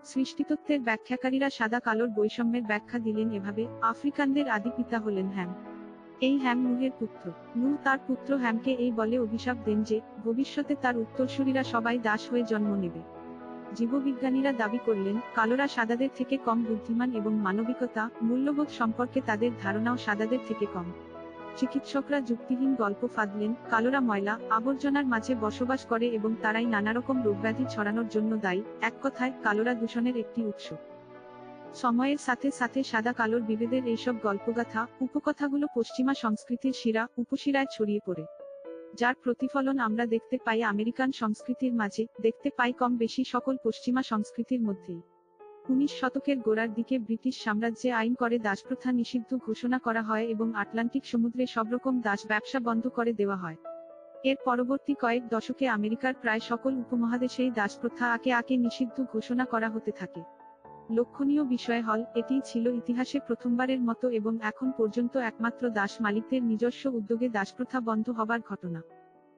সৃষ্টিতত্ত্বের ব্যাখ্যাকারীরা সাদা কালোর বৈষম্যের ব্যাখ্যা দিলেন এভাবে: আফ্রিকানদের আদি পিতা হলেন হ্যাম। এই হ্যাম নুহের পুত্র। নূহ তার পুত্র হ্যামকে এই বলে অভিশাপ দেন যে, ভবিষ্যতে তার উত্তরসূরিরা সবাই দাস হয়ে জন্ম নেবে। জীববিজ্ঞানীরা দাবি করলেন, কালোরা সাদাদের থেকে কম বুদ্ধিমান এবং মানবিকতা, মূল্যবোধ সম্পর্কে তাদের ধারণাও সাদাদের থেকে কম। চিকিৎসকরা যুক্তিহীন গল্প ফাঁদলেন, কালোরা ময়লা আবর্জনার মাঝে বসবাস করে এবং তারাই নানারকম রোগব্যাধি ছড়ানোর জন্য দায়ী। এক কথায়, কালোরা দূষণের একটি উৎস। সময়ের সাথে সাথে সাদা কালোর বিভেদের এইসব গল্পগাথা, উপকথাগুলো পশ্চিমা সংস্কৃতির শিরা উপশিরায় ছড়িয়ে পড়ে। যার প্রতিফলন আমরা দেখতে পাই আমেরিকান সংস্কৃতির মাঝে, দেখতে পাই কম বেশি সকল পশ্চিমা সংস্কৃতির মধ্যেই। 19 শতকের গোড়ার দিকে ব্রিটিশ সাম্রাজ্যে আইন করে দাসপ্রথা নিষিদ্ধ ঘোষণা করা হয় এবং আটলান্টিক সমুদ্রে সবরকম দাস ব্যবসা বন্ধ করে দেওয়া হয়। এর পরবর্তী কয়েক দশকে আমেরিকার প্রায় সকল উপমহাদেশেই দাসপ্রথা আকে আকে নিষিদ্ধ ঘোষণা করা হতে থাকে। লক্ষণীয় বিষয় হল, এটিই ছিল ইতিহাসে প্রথমবারের মতো এবং এখন পর্যন্ত একমাত্র দাস মালিকদের নিজস্ব উদ্যোগে দাসপ্রথা বন্ধ হবার ঘটনা।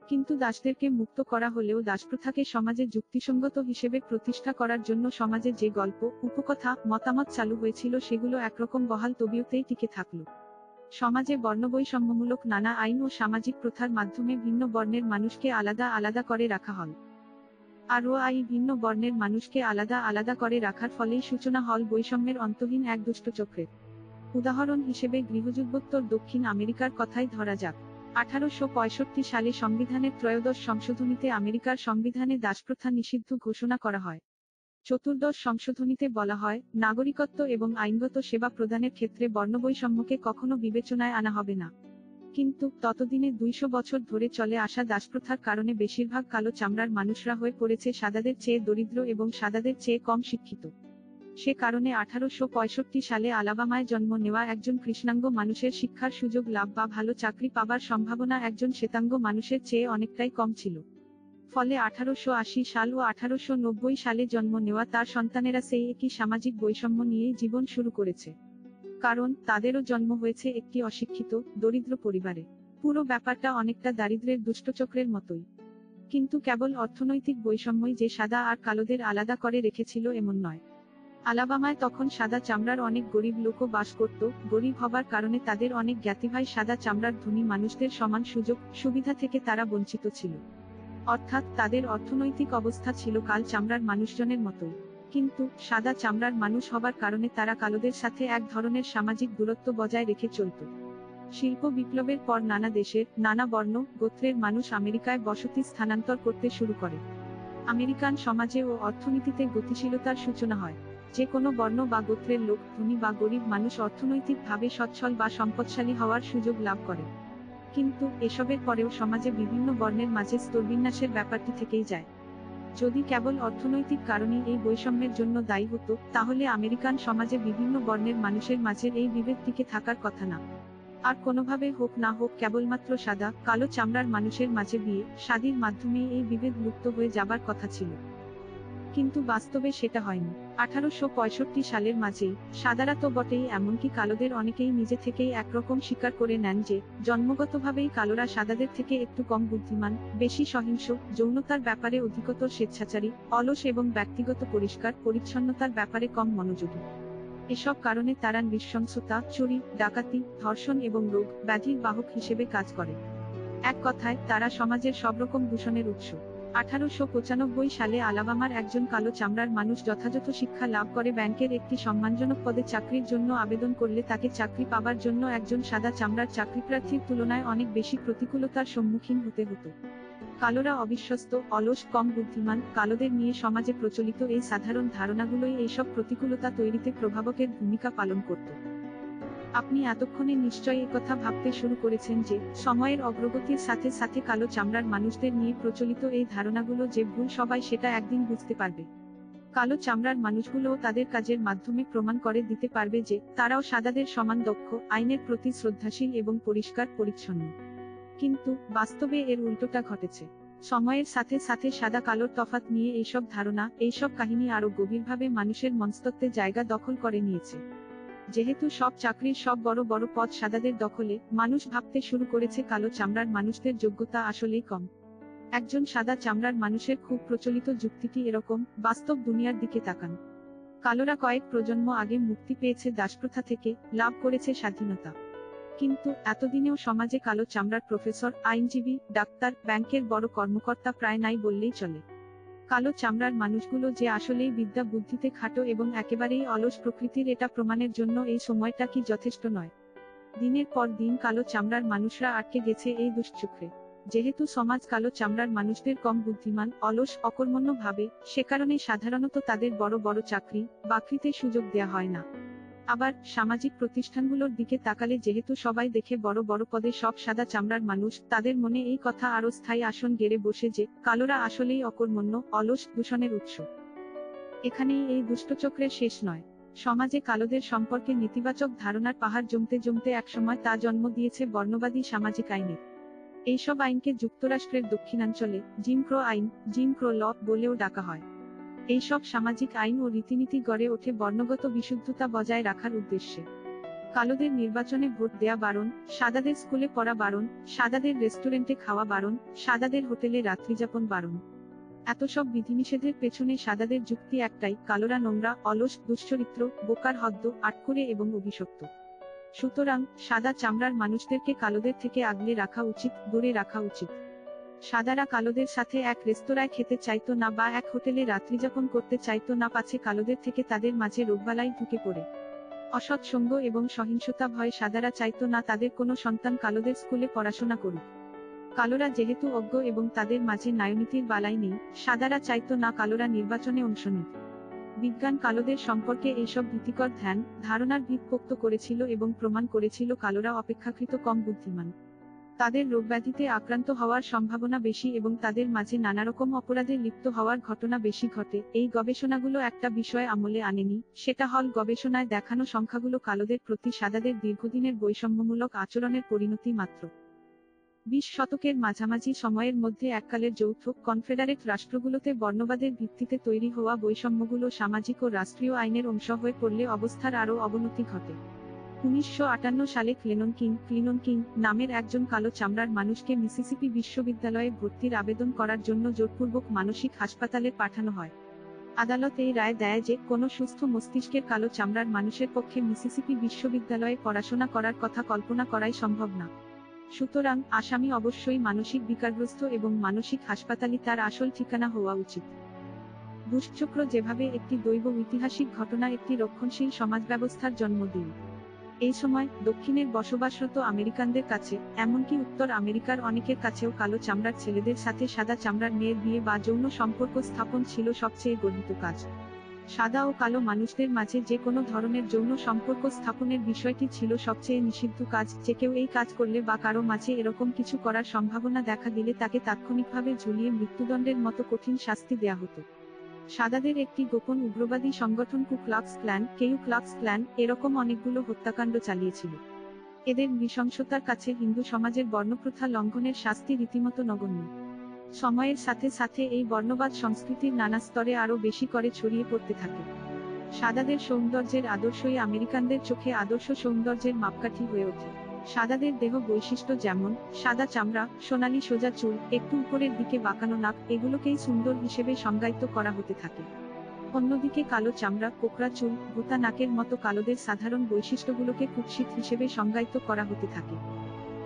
কিন্তু দাসদেরকে মুক্ত করা হলেও দাসপ্রথাকে সমাজে যুক্তিসঙ্গত হিসেবে প্রতিষ্ঠা করার জন্য সমাজে যে গল্প, উপকথা, মতামত চালু হয়েছিল সেগুলো একরকম বহাল তবিয়তেই টিকে থাকল। সমাজে বর্ণবৈষম্যমূলক নানা আইন ও সামাজিক প্রথার মাধ্যমে ভিন্ন বর্ণের মানুষকে আলাদা আলাদা করে রাখা হল। আর ভিন্ন বর্ণের মানুষকে আলাদা আলাদা করে রাখার ফলেই সূচনা হল বৈষম্যের অন্তহীন এক দুষ্টচক্রের। উদাহরণ হিসেবে গৃহযুদ্ধোত্তর দক্ষিণ আমেরিকার কথাই ধরা যাক। 1865 সালে সংবিধানের ত্রয়োদশ সংশোধনীতে আমেরিকার সংবিধানে দাসপ্রথা নিষিদ্ধ ঘোষণা করা হয়। চতুর্দশ সংশোধনীতে বলা হয়, নাগরিকত্ব এবং আইনগত সেবা প্রদানের ক্ষেত্রে বর্ণবৈষম্যকে কখনো বিবেচনায় আনা হবে না। কিন্তু ততদিনে ২০০ বছর ধরে চলে আসা দাসপ্রথার কারণে বেশিরভাগ কালো চামড়ার মানুষরা হয়ে পড়েছে সাদাদের চেয়ে দরিদ্র এবং সাদাদের চেয়ে কম শিক্ষিত। সে কারণে 1865 সালে আলাবামায় জন্ম নেওয়া একজন কৃষ্ণাঙ্গ মানুষের শিক্ষার সুযোগ লাভ বা ভালো চাকরি পাবার সম্ভাবনা একজন শ্বেতাঙ্গ মানুষের চেয়ে অনেকটাই কম ছিল। ফলে 1880 সাল ও 1890 সালে জন্ম নেওয়া তার সন্তানেরা সেই একই সামাজিক বৈষম্য নিয়েই জীবন শুরু করেছে। কারণ তাদেরও জন্ম হয়েছে একটি অশিক্ষিত, দরিদ্র পরিবারে। পুরো ব্যাপারটা অনেকটা দারিদ্র্যের দুষ্টচক্রের মতোই। কিন্তু কেবল অর্থনৈতিক বৈষম্যই যে সাদা আর কালোদের আলাদা করে রেখেছিল এমন নয়। আলাবামায় তখন সাদা চামড়ার অনেক গরিব লোকও বাস করত। গরিব হবার কারণে তাদের অনেক জ্ঞাতিভাই সাদা চামড়ার ধনী মানুষদের সমান সুযোগ সুবিধা থেকে তারা বঞ্চিত ছিল। অর্থাৎ তাদের অর্থনৈতিক অবস্থা ছিল কাল চামড়ার মানুষজনের মতোই। কিন্তু সাদা চামড়ার মানুষ হবার কারণে তারা কালোদের সাথে এক ধরনের সামাজিক দূরত্ব বজায় রেখে চলত। শিল্প বিপ্লবের পর নানা দেশের, নানা বর্ণ, গোত্রের মানুষ আমেরিকায় বসতি স্থানান্তর করতে শুরু করে। আমেরিকান সমাজে ও অর্থনীতিতে গতিশীলতার সূচনা হয়। যে কোনো বর্ণ বা গোত্রের লোক, ধনী বা গরিব মানুষ অর্থনৈতিকভাবে সচ্ছল বা সম্পদশালী হওয়ার সুযোগ লাভ করে। কিন্তু এসবের পরেও সমাজে বিভিন্ন বর্ণের মাঝে স্তরবিন্যাসের ব্যাপারটি থেকেই যায়। যদি কেবল অর্থনৈতিক কারণেই এই বৈষম্যের জন্য দায়ী হতো, তাহলে আমেরিকান সমাজে বিভিন্ন বর্ণের মানুষের মাঝের এই বিভেদ টিকে থাকার কথা না। আর কোনোভাবে হোক না হোক কেবলমাত্র সাদা, কালো চামড়ার মানুষের মাঝে বিয়ে শাদীর মাধ্যমেই এই বিভেদ লুপ্ত হয়ে যাবার কথা ছিল। কিন্তু বাস্তবে সেটা হয়নি। 1865 সালের মাঝেই সাদারা তো বটেই, এমনকি কালোদের অনেকেই নিজে থেকেই একরকম স্বীকার করে নেন যে জন্মগতভাবেই কালোরা সাদাদের থেকে একটু কম বুদ্ধিমান, বেশি সহিংস, যৌনতার ব্যাপারে অধিকতর স্বেচ্ছাচারী, অলস এবং ব্যক্তিগত পরিষ্কার পরিচ্ছন্নতার ব্যাপারে কম মনোযোগী। এসব কারণে তারা নৃশংসতা, চুরি, ডাকাতি, ধর্ষণ এবং রোগ ব্যাধির বাহক হিসেবে কাজ করে। এক কথায় তারা সমাজের সবরকম দূষণের উৎস। 1895 সালে আলাবামার একজন কালো চামড়ার মানুষ যথাযথ শিক্ষা লাভ করে ব্যাংকের একটি সম্মানজনক পদে চাকরির জন্য আবেদন করলে তাকে চাকরি পাবার জন্য একজন সাদা চামড়ার চাকরিপ্রার্থীর তুলনায় অনেক বেশি প্রতিকূলতার সম্মুখীন হতে হতো। কালোরা অবিশ্বস্ত, অলস, কম বুদ্ধিমান। কালোদের নিয়ে সমাজে প্রচলিত এই সাধারণ ধারণাগুলোই এইসব প্রতিকূলতা তৈরিতে প্রভাবকের ভূমিকা পালন করত। আপনি এতক্ষণে নিশ্চয়ই একথা ভাবতে শুরু করেছেন যে সময়ের অগ্রগতির সাথে সাথে কালো চামড়ার মানুষদের নিয়ে প্রচলিত এই ধারণাগুলো যে ভুল, সবাই সেটা একদিন বুঝতে পারবে। কালো চামড়ার মানুষগুলোও তাদের কাজের মাধ্যমে প্রমাণ করে দিতে পারবে যে তারাও সাদাদের সমান দক্ষ, আইনের প্রতি শ্রদ্ধাশীল এবং পরিষ্কার পরিচ্ছন্ন। কিন্তু বাস্তবে এর উল্টোটা ঘটেছে। সময়ের সাথে সাথে সাদা কালোর তফাৎ নিয়ে এইসব ধারণা, এইসব কাহিনী আরো গভীরভাবে মানুষের মনস্তত্ত্বে জায়গা দখল করে নিয়েছে। যেহেতু সব চাকরির সব বড় বড় পদ সাদাদের দখলে, মানুষ ভাবতে শুরু করেছে কালো চামড়ার মানুষদের যোগ্যতা আসলেই কম। একজন সাদা চামড়ার মানুষের খুব প্রচলিত যুক্তিটি এরকম: বাস্তব দুনিয়ার দিকে তাকান। কালোরা কয়েক প্রজন্ম আগে মুক্তি পেয়েছে দাসপ্রথা থেকে, লাভ করেছে স্বাধীনতা। কিন্তু এতদিনেও সমাজে কালো চামড়ার প্রফেসর, আইনজীবী, ডাক্তার, ব্যাংকের বড় কর্মকর্তা প্রায় নাই বললেই চলে। কালো চামড়ার মানুষগুলো যে আসলেই বিদ্যা বুদ্ধিতে খাটো এবং একেবারেই অলস প্রকৃতির, এটা প্রমাণের জন্য এই সময়টা কি যথেষ্ট নয়? দিনের পর দিন কালো চামড়ার মানুষরা আটকে গেছে এই দুশ্চক্রে। যেহেতু সমাজ কালো চামড়ার মানুষদের কম বুদ্ধিমান, অলস, অকর্মণ্য ভাবে, সে কারণে সাধারণত তাদের বড় বড় চাকরি বাকরিতে সুযোগ দেয়া হয় না। আবার সামাজিক প্রতিষ্ঠানগুলোর দিকে তাকালে যেহেতু সবাই দেখে বড় বড় পদে সব সাদা চামড়ার মানুষ, তাদের মনে এই কথা আরো স্থায়ী আসন গেড়ে বসে যে কালোরা আসলেই অকর্মণ্য, অলস, দূষণের উৎস। এখানেই এই দুষ্টচক্রের শেষ নয়। সমাজে কালোদের সম্পর্কে নেতিবাচক ধারণার পাহাড় জমতে জমতে একসময় তা জন্ম দিয়েছে বর্ণবাদী সামাজিক আইনের। এইসব আইনকে যুক্তরাষ্ট্রের দক্ষিণাঞ্চলে জিম ক্রো আইন, জিম ক্রো ল বলেও ডাকা হয়। এইসব সামাজিক আইন ও রীতিনীতি গড়ে ওঠে বর্ণগত বিশুদ্ধতা বজায় রাখার উদ্দেশ্যে। কালোদের নির্বাচনে ভোট দেয়া বারণ, সাদাদের স্কুলে পড়া বারণ, সাদাদের রেস্টুরেন্টে খাওয়া বারণ, সাদাদের হোটেলে রাত্রিযাপন বারণ। এত সব বিধিনিষেধের পেছনে সাদাদের যুক্তি একটাই: কালোরা নোংরা, অলস, দুশ্চরিত্র, বোকার হদ্দ, আটকুরে এবং অভিশপ্ত। সুতরাং সাদা চামড়ার মানুষদেরকে কালোদের থেকে আগলে রাখা উচিত, দূরে রাখা উচিত। সাদারা কালোদের সাথে এক রেস্তোরাঁয় খেতে চাইতো না বা এক হোটেলে রাত্রিযাপন করতে চাইতো না, পাছে কালোদের থেকে তাদের মাঝে রোগবালাই ঢুকে পড়ে। অসৎ সঙ্গ এবং সহিংসতা ভয়ে সাদারা চাইতো না তাদের কোনো সন্তান কালোদের স্কুলে পড়াশোনা করুক। কালোরা যেহেতু অজ্ঞ এবং তাদের মাঝে ন্যায়নীতির বালাই নেই, সাদারা চাইতো না কালোরা নির্বাচনে অংশ নিক। বিজ্ঞান কালোদের সম্পর্কে এইসব ভীতিকর ধারণার ভিত পোক্ত করেছিল এবং প্রমাণ করেছিল কালোরা অপেক্ষাকৃত কম বুদ্ধিমান। তাদের রোগব্যাধিতে আক্রান্ত হওয়ার সম্ভাবনা বেশি এবং তাদের মাঝে নানারকম অপরাধে লিপ্ত হওয়ার ঘটনা বেশি ঘটে। এই গবেষণাগুলো একটা বিষয় আমলে আনেনি, সেটা হল গবেষণায় দেখানো সংখ্যাগুলো কালোদের প্রতি সাদাদের দীর্ঘদিনের বৈষম্যমূলক আচরণের পরিণতি মাত্র। 20 শতকের মাঝামাঝি সময়ের মধ্যে এককালের যৌথ কনফেডারেট রাষ্ট্রগুলোতে বর্ণবাদের ভিত্তিতে তৈরি হওয়া বৈষম্যগুলো সামাজিক ও রাষ্ট্রীয় আইনের অংশ হয়ে পড়লে অবস্থার আরও অবনতি ঘটে। 1958 সালে ক্লিনন কিং নামের একজন কালো চামড়ার মানুষকে মিসিসিপি বিশ্ববিদ্যালয়ে ভর্তির আবেদন করার জন্য জোরপূর্বক মানসিক হাসপাতালে পাঠানো হয়। আদালত এই রায় দেয় যে কোনো সুস্থ মস্তিষ্কের কালো চামড়ার মানুষের পক্ষে মিসিসিপি বিশ্ববিদ্যালয়ে পড়াশোনা করার কথা কল্পনা করাই সম্ভব না। সুতরাং আসামি অবশ্যই মানসিক বিকারগ্রস্ত এবং মানসিক হাসপাতালই তার আসল ঠিকানা হওয়া উচিত। দুষ্চক্র যেভাবে একটি দৈব ঐতিহাসিক ঘটনা একটি রক্ষণশীল সমাজ ব্যবস্থার জন্ম দেয়। এই সময় দক্ষিণের বসবাসরত আমেরিকানদের কাছে, এমনকি উত্তর আমেরিকার অনেকের কাছেও কালো চামড়ার ছেলেদের সাথে সাদা চামড়ার মেয়ের বিয়ে বা যৌন সম্পর্ক স্থাপন ছিল সবচেয়ে গর্হিত কাজ। সাদা ও কালো মানুষদের মাঝে যে কোনো ধরনের যৌন সম্পর্ক স্থাপনের বিষয়টি ছিল সবচেয়ে নিষিদ্ধ কাজ। যে কেউ এই কাজ করলে বা কারো মাঝে এরকম কিছু করার সম্ভাবনা দেখা দিলে তাকে তাৎক্ষণিকভাবে ঝুলিয়ে মৃত্যুদণ্ডের মতো কঠিন শাস্তি দেয়া হতো। সাদাদের একটি গোপন উগ্রবাদী সংগঠন কু ক্লাক্স ক্ল্যান এরকম অনেকগুলো হত্যাকাণ্ড চালিয়েছিল। এদের নৃশংসতার কাছে হিন্দু সমাজের বর্ণপ্রথা লঙ্ঘনের শাস্তি রীতিমতো নগণ্য। সময়ের সাথে সাথে এই বর্ণবাদ সংস্কৃতির নানা স্তরে আরও বেশি করে ছড়িয়ে পড়তে থাকে। সাদাদের সৌন্দর্যের আদর্শই আমেরিকানদের চোখে আদর্শ সৌন্দর্যের মাপকাঠি হয়ে ওঠে। সাদাদের দেহ বৈশিষ্ট্য যেমন সাদা চামড়া, সোনালী সোজা চুল, একটু উপরের দিকে বাঁকানো নাক, এগুলোকেই সুন্দর হিসেবে সংজ্ঞায়িত করা হতে থাকে। অন্যদিকে কালো চামড়া, কোকড়া চুল, ভোঁতা নাকের মতো কালোদের সাধারণ বৈশিষ্ট্যগুলোকে কুৎসিত হিসেবে সংজ্ঞায়িত করা হতে থাকে।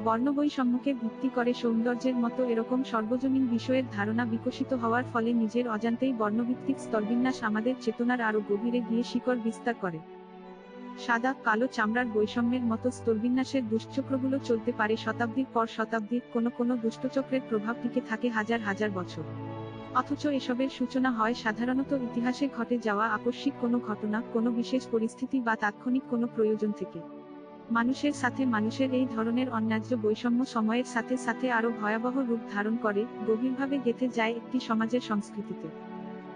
বর্ণবৈষম্যকে ভিত্তি করে সৌন্দর্যের মতো এরকম সর্বজনীন বিষয়ের ধারণা বিকশিত হওয়ার ফলে নিজের অজান্তেই বর্ণভিত্তিক স্তরবিন্যাস আমাদের চেতনার আরও গভীরে গিয়ে শিকড় বিস্তার করে। সাদা কালো চামড়ার বৈষম্যের মতো স্তরবিন্যাসের দুষ্চক্রগুলো চলতে পারে শতাব্দীর পর শতাব্দীর, কোনো দুষ্টচক্রের প্রভাব টিকে থাকে হাজার হাজার বছর। অথচ এসবের সূচনা হয় সাধারণত ইতিহাসে ঘটে যাওয়া আকস্মিক কোনো ঘটনা, কোনো বিশেষ পরিস্থিতি বা তাৎক্ষণিক কোনো প্রয়োজন থেকে। মানুষের সাথে মানুষের এই ধরনের অন্যায্য বৈষম্য সময়ের সাথে সাথে আরও ভয়াবহ রূপ ধারণ করে, গভীরভাবে গেঁথে যায় একটি সমাজের সংস্কৃতিতে।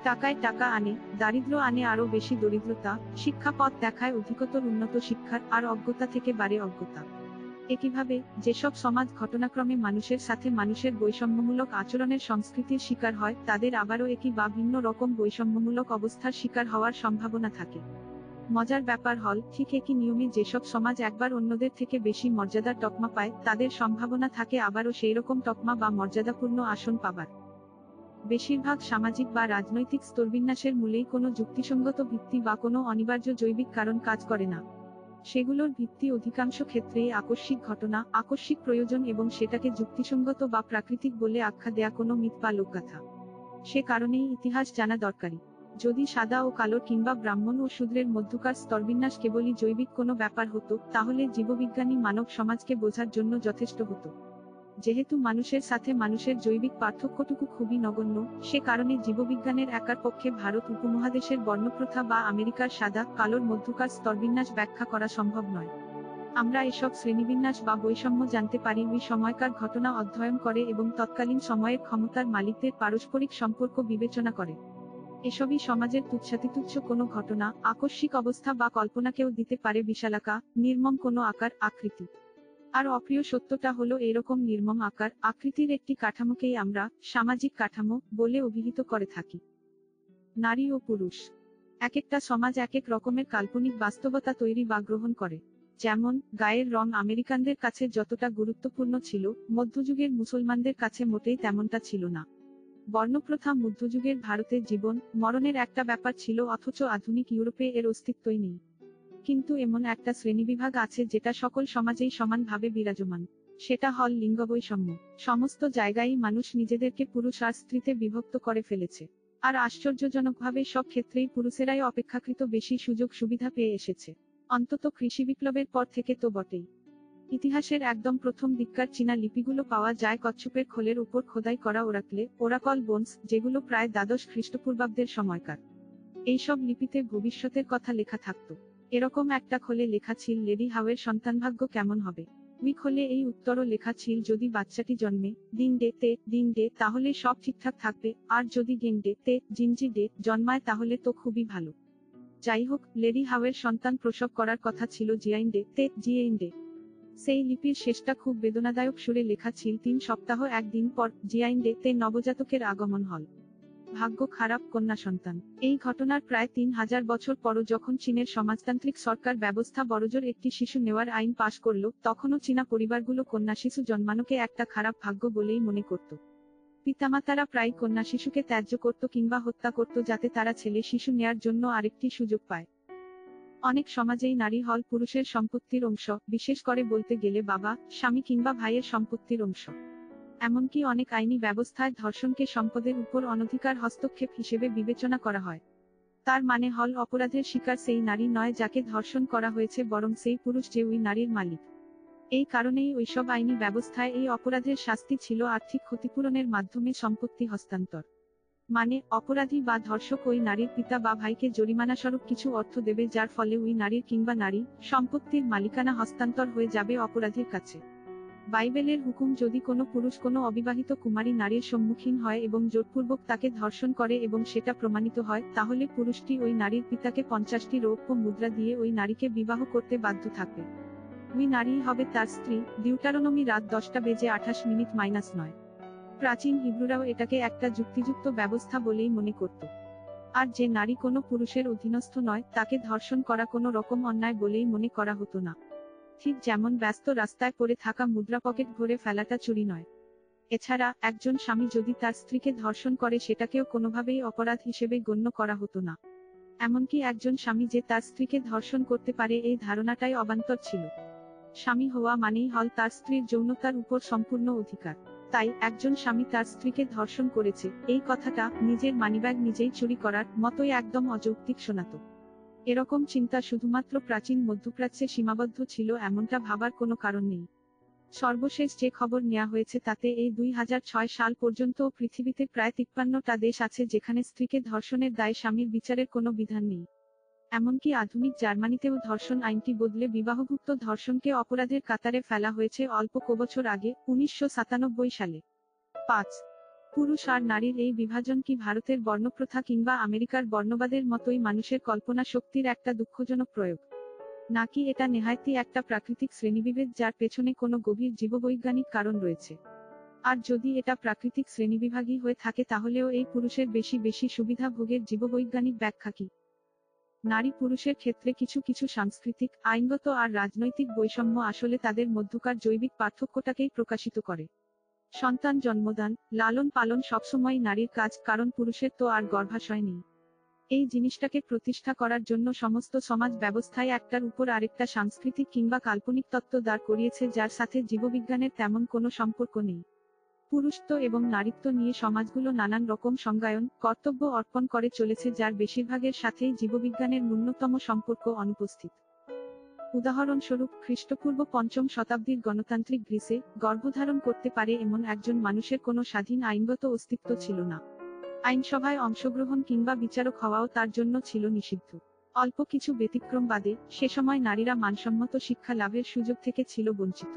টাকায় টাকা আনে, দারিদ্র্য আনে আরও বেশি দরিদ্রতা, শিক্ষা পথ দেখায় অধিকতর উন্নত শিক্ষার, আর অজ্ঞতা থেকে বাড়ে অজ্ঞতা। একইভাবে যেসব সমাজ ঘটনাক্রমে মানুষের সাথে মানুষের বৈষম্যমূলক আচরণের সংস্কৃতির শিকার হয়, তাদের আবারও একই বা ভিন্ন রকম বৈষম্যমূলক অবস্থার শিকার হওয়ার সম্ভাবনা থাকে। মজার ব্যাপার হল, ঠিক একই নিয়মে যেসব সমাজ একবার অন্যদের থেকে বেশি মর্যাদার তকমা পায়, তাদের সম্ভাবনা থাকে আবারও সেইরকম তকমা বা মর্যাদাপূর্ণ আসন পাবার। বেশিরভাগ সামাজিক বা রাজনৈতিক স্তরবিন্যাসের মূলেই কোনো যুক্তিসঙ্গত ভিত্তি বা কোনো অনিবার্য জৈবিক কারণ কাজ করে না। সেগুলোর ভিত্তি অধিকাংশ ক্ষেত্রেই আকস্মিক ঘটনা, আকস্মিক প্রয়োজন এবং সেটাকে যুক্তিসঙ্গত বা প্রাকৃতিক বলে আখ্যা দেয়া কোনো মিথ বা লোকগাথা। সে কারণেই ইতিহাস জানা দরকারি। যদি সাদা ও কালো কিংবা ব্রাহ্মণ ও শূদ্রের মধ্যকার স্তরবিন্যাস কেবলই জৈবিক কোনো ব্যাপার হতো, তাহলে জীববিজ্ঞানী মানব সমাজকে বোঝার জন্য যথেষ্ট হতো। যেহেতু মানুষের সাথে মানুষের জৈবিক পার্থক্যটুকু খুবই নগণ্য, সে কারণে জীববিজ্ঞানের একার পক্ষে ভারত উপমহাদেশের বর্ণপ্রথা বা আমেরিকার সাদা কালোর মধ্যকার স্তরবিন্যাস ব্যাখ্যা করা সম্ভব নয়। আমরা এসব শ্রেণীবিন্যাস বা বৈষম্য জানতে পারি ওই সময়কার ঘটনা অধ্যয়ন করে এবং তৎকালীন সময়ের ক্ষমতার মালিকদের পারস্পরিক সম্পর্ক বিবেচনা করে। এসবই সমাজের তুচ্ছাতিতুচ্ছ কোনো ঘটনা, আকস্মিক অবস্থা বা কল্পনাকেও দিতে পারে বিশালাকা, নির্মম কোনো আকার, আকৃতি। আর অপ্রিয় সত্যটা হলো এরকম নির্মম আকার, আকৃতির একটি কাঠামোকেই আমরা সামাজিক কাঠামো বলে অভিহিত করে থাকি। নারী ও পুরুষ। এক একটা সমাজ এক এক রকমের কাল্পনিক বাস্তবতা তৈরি বা গ্রহণ করে। যেমন, গায়ের রং আমেরিকানদের কাছে যতটা গুরুত্বপূর্ণ ছিল, মধ্যযুগের মুসলমানদের কাছে মোটেই তেমনটা ছিল না। বর্ণপ্রথা মধ্যযুগের ভারতে জীবন মরণের একটা ব্যাপার ছিল, অথচ আধুনিক ইউরোপে এর অস্তিত্বই নেই। কিন্তু এমন একটা শ্রেণীবিভাগ আছে যেটা সকল সমাজেই সমানভাবে বিরাজমান। সেটা হল লিঙ্গবৈষম্য। সমস্ত জায়গায় মানুষ নিজেদেরকে পুরুষ আর স্ত্রীতে বিভক্ত করে ফেলেছে। আর আশ্চর্যজনকভাবে সব ক্ষেত্রেই পুরুষেরাই অপেক্ষাকৃত বেশি সুযোগ সুবিধা পেয়ে এসেছে। অন্তত কৃষি বিপ্লবের পর থেকে তো বটেই। ইতিহাসের একদম প্রথম দিককার চীনা লিপিগুলো পাওয়া যায় কচ্ছপের খোলের উপর খোদাই করা ওরাকল বোনস, যেগুলো প্রায় দ্বাদশ খ্রিস্টপূর্বাব্দের সময়কার। এইসব লিপিতে ভবিষ্যতের কথা লেখা থাকতো। এরকম একটা খোলে লেখা ছিল, লেডি হাওয়ের সন্তানভাগ্য কেমন হবে। উইক হলে এই উত্তরও লেখা ছিল, যদি বাচ্চাটি জন্মে দিন ডে তাহলে সব ঠিকঠাক থাকবে, আর যদি তে জিনজি ডে জন্মায় তাহলে তো খুবই ভালো। যাই হোক, লেডি হাওয়ের সন্তান প্রসব করার কথা ছিল জিয়াইন ডে। সেই লিপির শেষটা খুব বেদনাদায়ক সুরে লেখা ছিল, 3 সপ্তাহ 1 দিন পর জিয়াইন ডে তে নবজাতকের আগমন হল। ভাগ্য খারাপ, কন্যা সন্তান। এই ঘটনার প্রায় 3000 বছর পরও যখন চীনের সমাজতান্ত্রিক সরকার ব্যবস্থা বড়জোর একটি শিশু নেওয়ার আইন পাশ করল, তখনও চীনা পরিবারগুলো কন্যা শিশু জন্মানোকে একটা খারাপ ভাগ্য বলেই মনে করত। পিতামাতারা প্রায় কন্যা শিশুকে ত্যায্য করত কিংবা হত্যা করত যাতে তারা ছেলে শিশু নেয়ার জন্য আরেকটি সুযোগ পায়। অনেক সমাজেই নারী হল পুরুষের সম্পত্তির অংশ, বিশেষ করে বলতে গেলে বাবা, স্বামী কিংবা ভাইয়ের সম্পত্তির অংশ। এমনকি অনেক আইনি ব্যবস্থায় ধর্ষণকে সম্পদের উপর অনধিকার হস্তক্ষেপ হিসেবে বিবেচনা করা হয়। তার মানে হল অপরাধের শিকার সেই নারী নয় যাকে ধর্ষণ করা হয়েছে, বরং সেই পুরুষ যে ওই নারীর মালিক। এই কারণেই ওইসব আইনি ব্যবস্থায় এই অপরাধের শাস্তি ছিল আর্থিক ক্ষতিপূরণের মাধ্যমে সম্পত্তি হস্তান্তর। মানে অপরাধী বা ধর্ষক ওই নারীর পিতা বা ভাইকে জরিমানাস্বরূপ কিছু অর্থ দেবে, যার ফলে ওই নারীর কিংবা নারী সম্পত্তির মালিকানা হস্তান্তর হয়ে যাবে অপরাধীর কাছে। বাইবেলের হুকুম, যদি কোনো পুরুষ কোনো অবিবাহিত কুমারী নারীর সম্মুখীন হয় এবং জোরপূর্বক তাকে ধর্ষণ করে এবং সেটা প্রমাণিত হয়, তাহলে পুরুষটি ওই নারীর পিতাকে 50টি রৌপ্য মুদ্রা দিয়ে ওই নারীকে বিবাহ করতে বাধ্য থাকবে। ওই নারীই হবে তার স্ত্রী। ডিউটারোনমি রাত 10:28 - 9। প্রাচীন হিব্রুরাও এটাকে একটা যুক্তিযুক্ত ব্যবস্থা বলেই মনে করত। আর যে নারী কোনো পুরুষের অধীনস্থ নয়, তাকে ধর্ষণ করা কোনো রকম অন্যায় বলেই মনে করা হতো না। ঠিক যেমন ব্যস্ত রাস্তায় পড়ে থাকা মুদ্রা পকেট ভরে ফেলাটা চুরি নয়। এছাড়া একজন স্বামী যদি তার স্ত্রীকে ধর্ষণ করে সেটাকেও কোনোভাবেই অপরাধ হিসেবে গণ্য করা হতো না। এমনকি একজন স্বামী যে তার স্ত্রীকে ধর্ষণ করতে পারে এই ধারণাটাই অবান্তর ছিল। স্বামী হওয়া মানেই হল তার স্ত্রীর যৌনতার উপর সম্পূর্ণ অধিকার। তাই একজন স্বামী তার স্ত্রীকে ধর্ষণ করেছে, এই কথাটা নিজের মানিব্যাগ নিজেই চুরি করার মতোই একদম অযৌক্তিক শোনাতো। এরকম চিন্তা শুধুমাত্র প্রাচীন মধ্যপ্রাচ্যে সীমাবদ্ধ ছিল এমনটা ভাবার কোনো কারণ নেই। সর্বশেষ যে খবর নেওয়া হয়েছে তাতে এই 2006 সাল পর্যন্ত পৃথিবীতে প্রায় 53টা দেশ আছে যেখানে স্ত্রীকে ধর্ষণের দায়ে স্বামীর বিচারের কোনো বিধান নেই। এমনকি আধুনিক জার্মানিতেও ধর্ষণ আইনটি বদলে বিবাহভুক্ত ধর্ষণকে অপরাধের কাতারে ফেলা হয়েছে অল্প কবছর আগে, 1997 সালে। 5. পুরুষ আর নারীর এই বিভাজন কি ভারতের বর্ণপ্রথা কিংবা আমেরিকার বর্ণবাদের মতোই মানুষের কল্পনা শক্তির একটা দুঃখজনক প্রয়োগ? নাকি এটা নেহায়তই একটা প্রাকৃতিক শ্রেণীবিভেদ যার পেছনে কোনো গভীর জীববৈজ্ঞানিক কারণ রয়েছে? আর যদি এটা প্রাকৃতিক শ্রেণীবিভাগই হয়ে থাকে তাহলেও এই পুরুষের বেশি সুবিধা ভোগের জীববৈজ্ঞানিক ব্যাখ্যা কি? নারী পুরুষের ক্ষেত্রে কিছু কিছু সাংস্কৃতিক, আইনগত আর রাজনৈতিক বৈষম্য আসলে তাদের মধ্যকার জৈবিক পার্থক্যটাকেই প্রকাশিত করে। সন্তান জন্মদান, লালন পালন সবসময় নারীর কাজ, কারণ পুরুষের তো আর গর্ভাশয় নেই। এই জিনিসটাকে প্রতিষ্ঠা করার জন্য সমস্ত সমাজ ব্যবস্থায় একটার উপর আরেকটা সাংস্কৃতিক কিংবা কাল্পনিক তত্ত্ব দাঁড় করিয়েছে যার সাথে জীববিজ্ঞানের তেমন কোনো সম্পর্ক নেই। পুরুষত্ব এবং নারীত্ব নিয়ে সমাজগুলো নানান রকম সংজ্ঞায়ন, কর্তব্য অর্পণ করে চলেছে যার বেশিরভাগের সাথেই জীববিজ্ঞানের ন্যূনতম সম্পর্ক অনুপস্থিত। উদাহরণস্বরূপ, খ্রিস্টপূর্ব 5ম শতাব্দীর গণতান্ত্রিক গ্রিসে গর্ভধারণ করতে পারে এমন একজন মানুষের কোনো স্বাধীন আইনগত অস্তিত্ব ছিল না। আইনসভায় অংশগ্রহণ কিংবা বিচারক হওয়াও তার জন্য ছিল নিষিদ্ধ। অল্প কিছু ব্যতিক্রম বাদে সে সময় নারীরা মানসম্মত শিক্ষা লাভের সুযোগ থেকে ছিল বঞ্চিত।